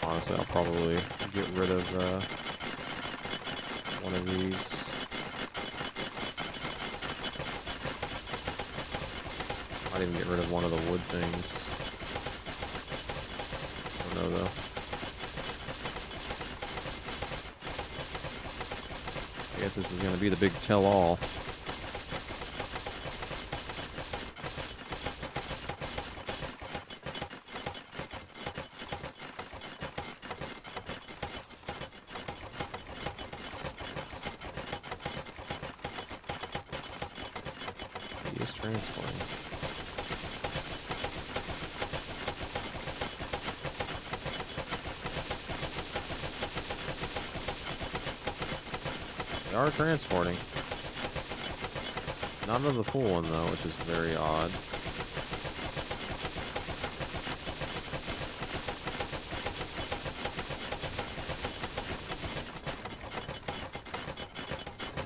Honestly, I'll probably get rid of one of these. Might even get rid of one of the wood things. I don't know though. I guess this is going to be the big tell-all. He is transporting. They are transporting. Not on the full one though, which is very odd.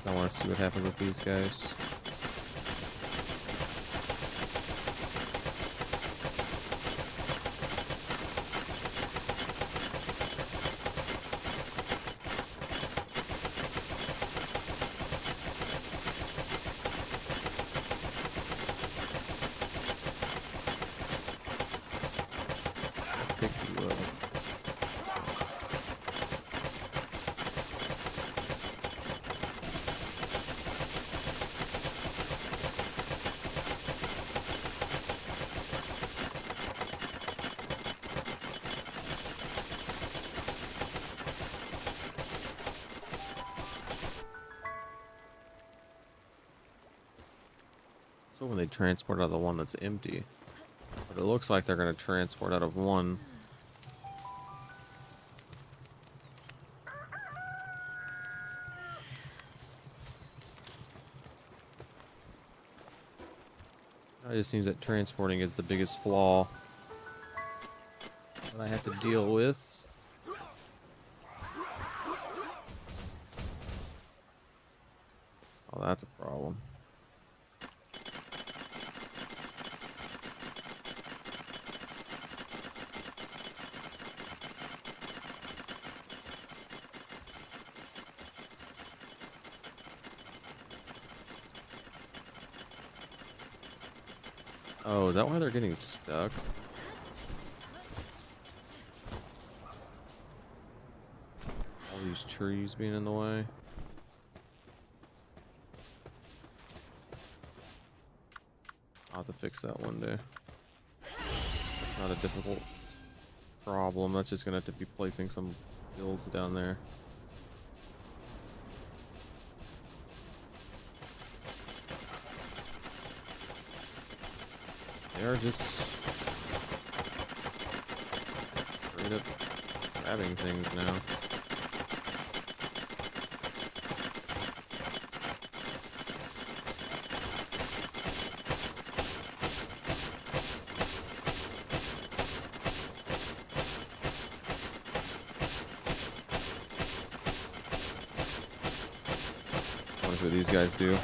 I want to see what happens with these guys. Pick you up. So when they transport out of the one that's empty, but it looks like they're going to transport out of one. It just seems that transporting is the biggest flaw that I have to deal with. Oh, that's a problem. Oh, is that why they're getting stuck? All these trees being in the way. I'll have to fix that one day. It's not a difficult problem. That's just gonna have to be placing some builds down there. They are just straight up grabbing things now. I wonder what these guys do.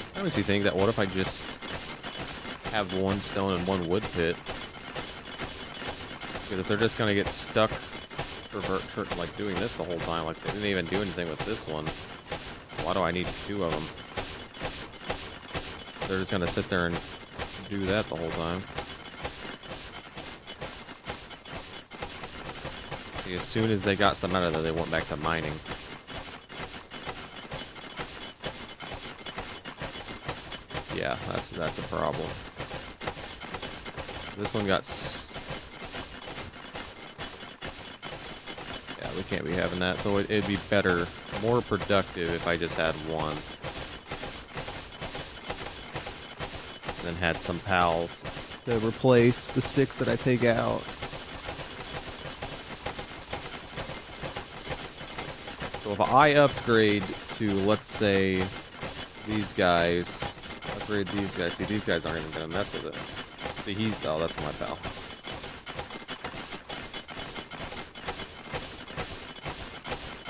I honestly think that what if I just have one stone and one wood pit? Because if they're just gonna get stuck for like doing this the whole time, like they didn't even do anything with this one, why do I need two of them? They're just gonna sit there and do that the whole time. Like, as soon as they got some out of there, they went back to mining. Yeah, that's a problem. This one got... Yeah, we can't be having that, so it'd be better, more productive if I just had one. And then had some pals to replace the 6 that I take out. So if I upgrade to, let's say, these guys, upgrade these guys. See, these guys aren't even gonna mess with it. See, oh, that's my pal.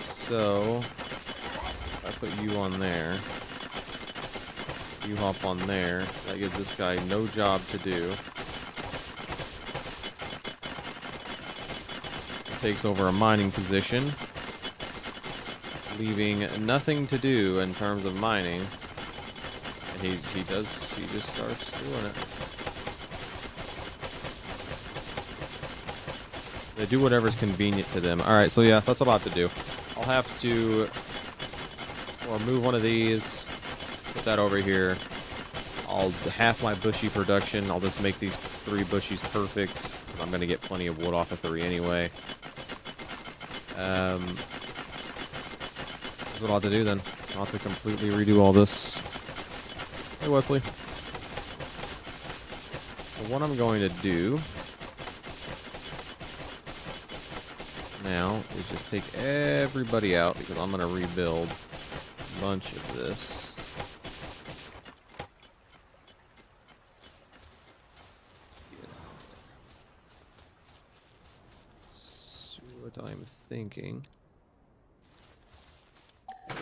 So, I put you on there. You hop on there. That gives this guy no job to do. Takes over a mining position, leaving nothing to do in terms of mining. And he just starts doing it. They do whatever's convenient to them. Alright, so yeah, that's about to do. I'll have to remove one of these, put that over here. I'll half my bushy production. I'll just make these 3 bushies perfect. I'm going to get plenty of wood off of 3 anyway. That's what I'll have to do then. I'll have to completely redo all this. Hey, Wesley. So what I'm going to do now is just take everybody out because I'm going to rebuild a bunch of this. So what I'm thinking.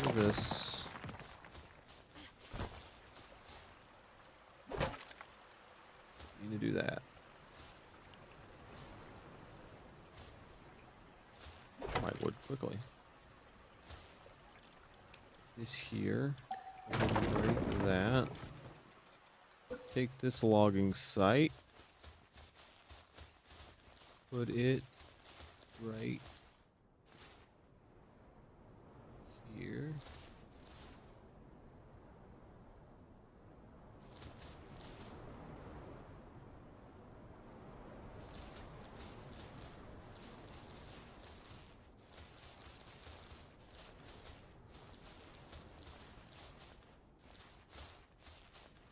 Do this. Need to do that. My wood quickly. This here. Break that. Take this logging site. Put it right here.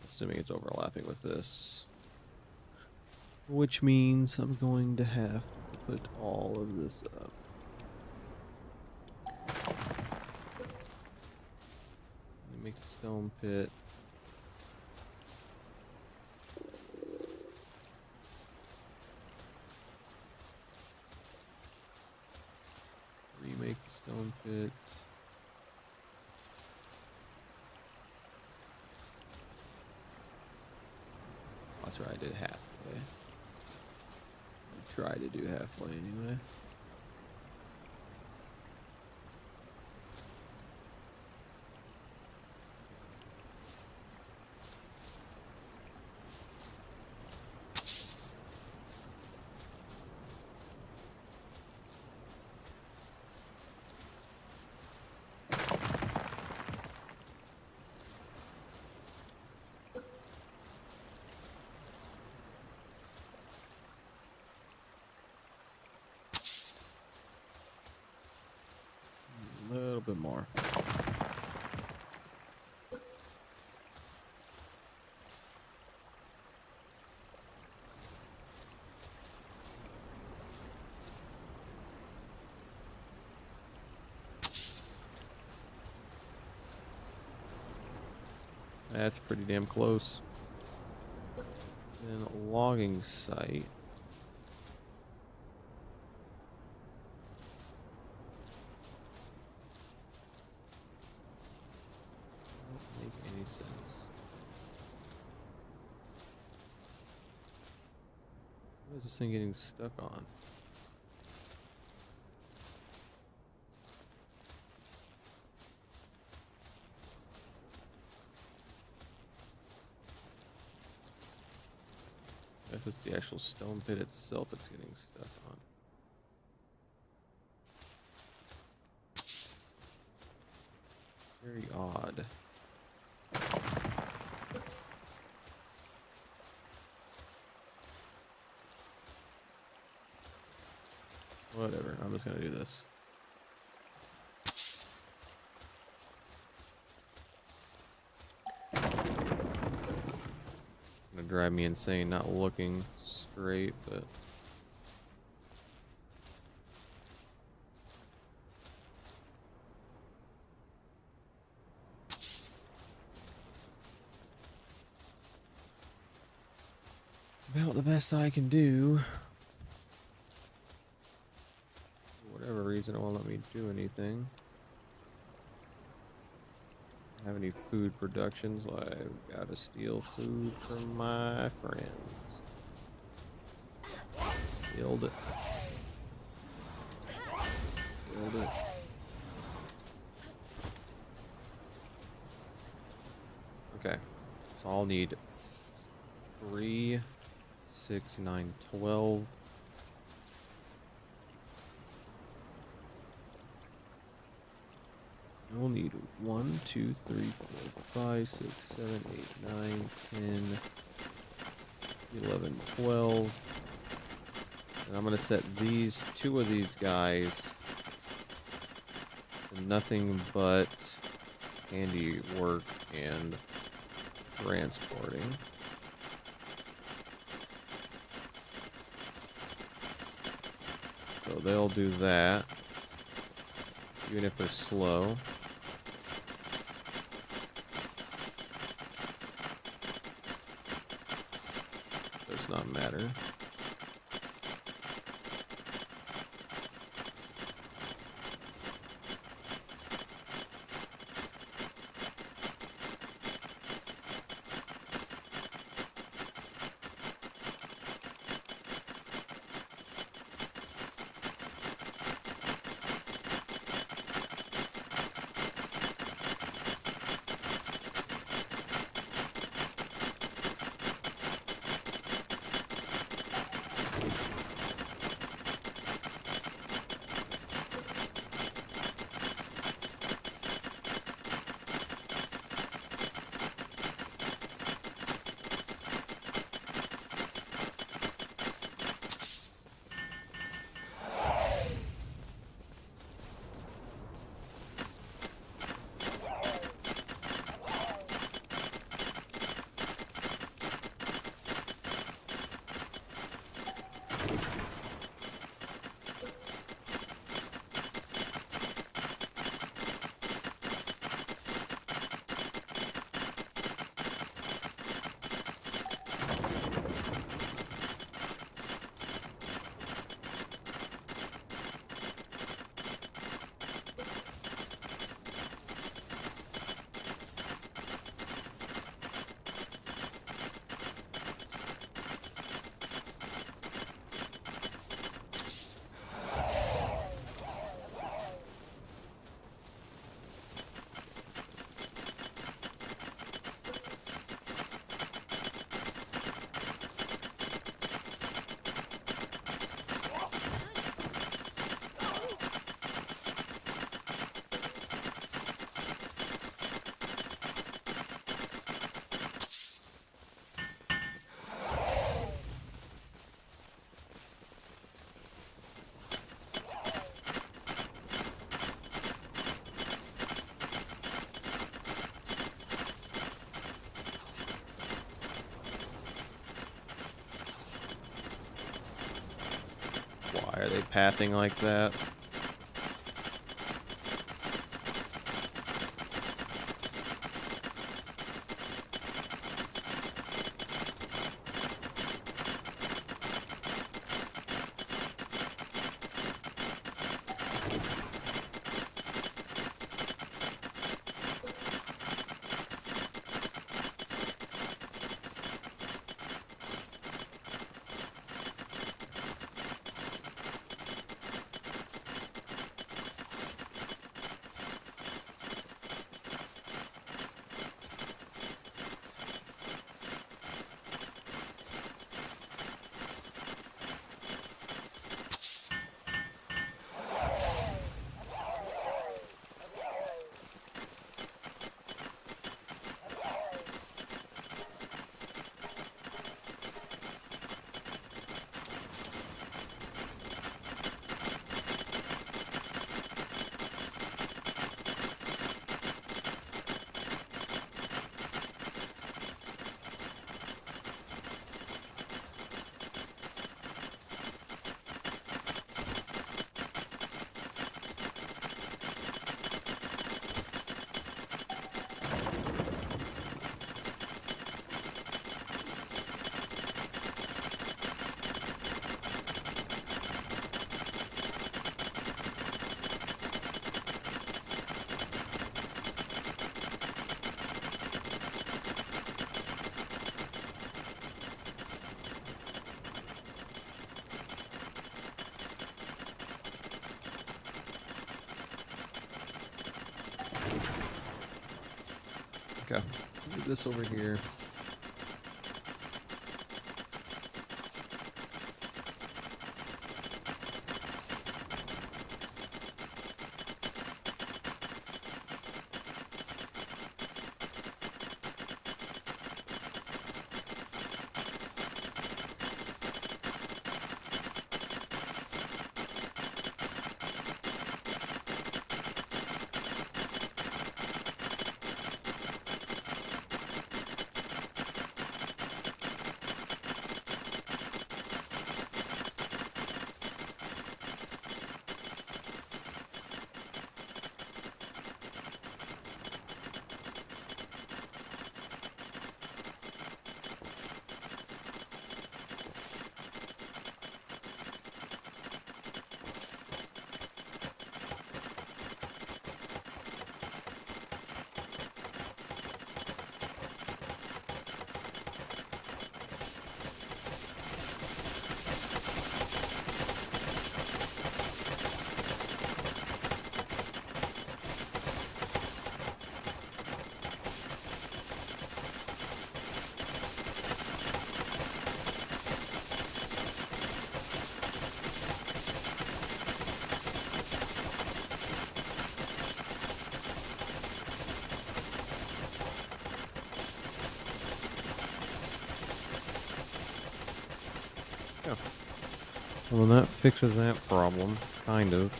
Assuming it's overlapping with this. Which means I'm going to have to put all of this up. Let me make the stone pit. Remake the stone pit. That's right, I did halfway. I tried to do halfway anyway. A little bit more. That's pretty damn close. Then a logging site. What is this thing getting stuck on? I guess it's the actual stone pit itself it's getting stuck on. It's very odd. Whatever, I'm just gonna do this. Gonna drive me insane not looking straight, but about the best I can do. For whatever reason, it won't let me do anything. Have any food productions? Well, I've got to steal food from my friends. Build it. Build it. Okay, so I'll need 3, 6, 9, 12. We'll need 1, 2, 3, 4, 5, 6, 7, 8, 9, 10, 11, 12. And I'm going to set these, 2 of these guys to nothing but handiwork and transporting. So they'll do that, even if they're slow. Does not matter. Why are they pathing like that? Okay. Move this over here. Yeah. Well, then that fixes that problem, kind of.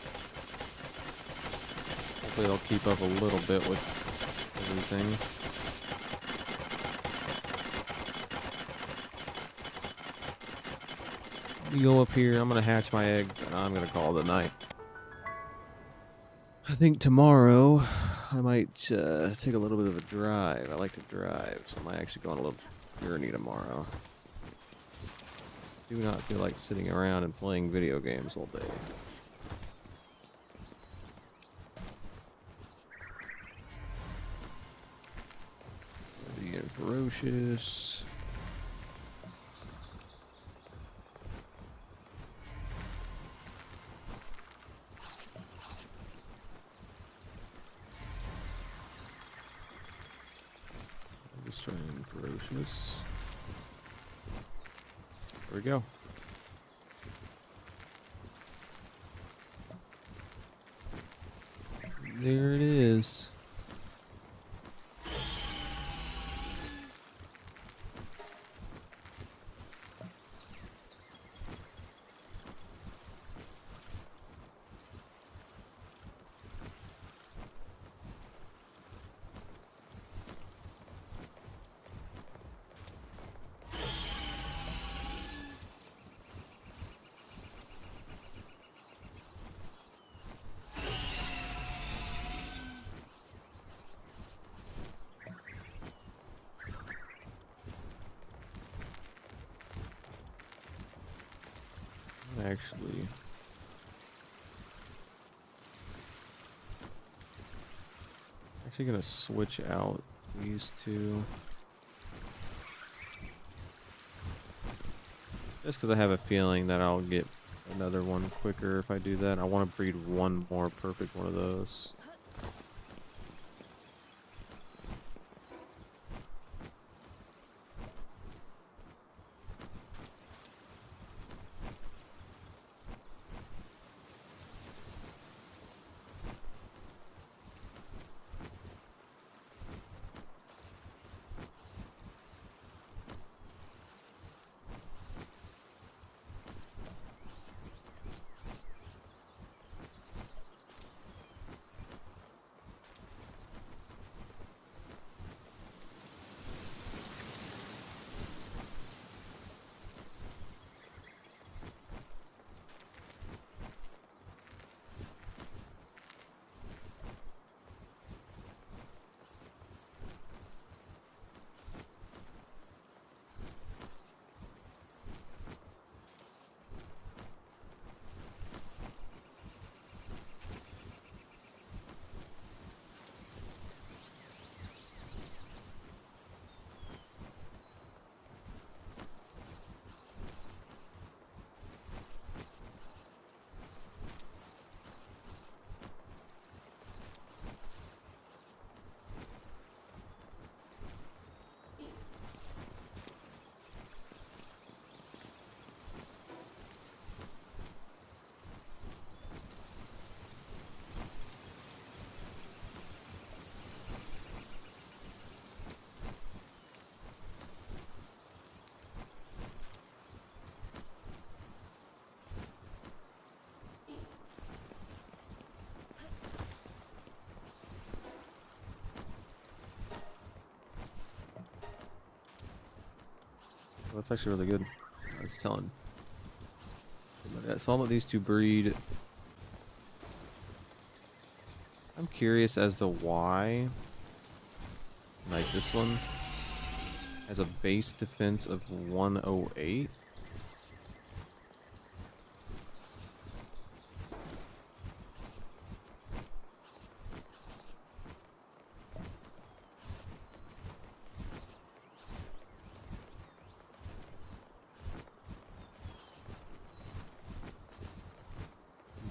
Hopefully it'll keep up a little bit with everything. You go up here, I'm gonna hatch my eggs, and I'm gonna call it a night. I think tomorrow I might take a little bit of a drive. I like to drive, so I might actually go on a little journey tomorrow. Do not feel like sitting around and playing video games all day. Ready and ferocious. Destroying and ferocious. There we go. There it is. Actually gonna switch out these two. Just because I have a feeling that I'll get another one quicker if I do that. I want to breed one more perfect one of those. Well, that's actually really good. I was telling. So I'll let these two breed. I'm curious as to why, like, this one has a base defense of 108.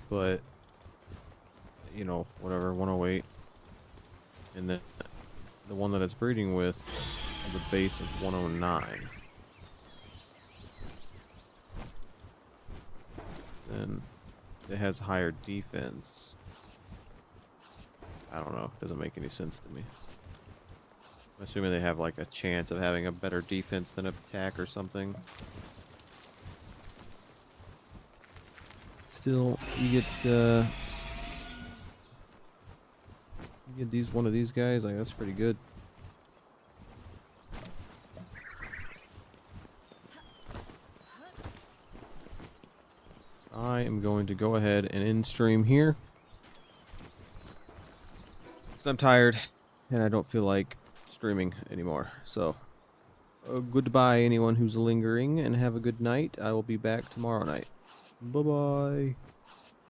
But, you know, whatever, 108. And then the one that it's breeding with has a base of 109. Then it has higher defense. I don't know. It doesn't make any sense to me. I'm assuming they have like a chance of having a better defense than attack or something. Still, you get one of these guys, like that's pretty good. I am going to go ahead and end stream here because I'm tired and I don't feel like streaming anymore. So, goodbye anyone who's lingering, and have a good night. I will be back tomorrow night. Bye-bye.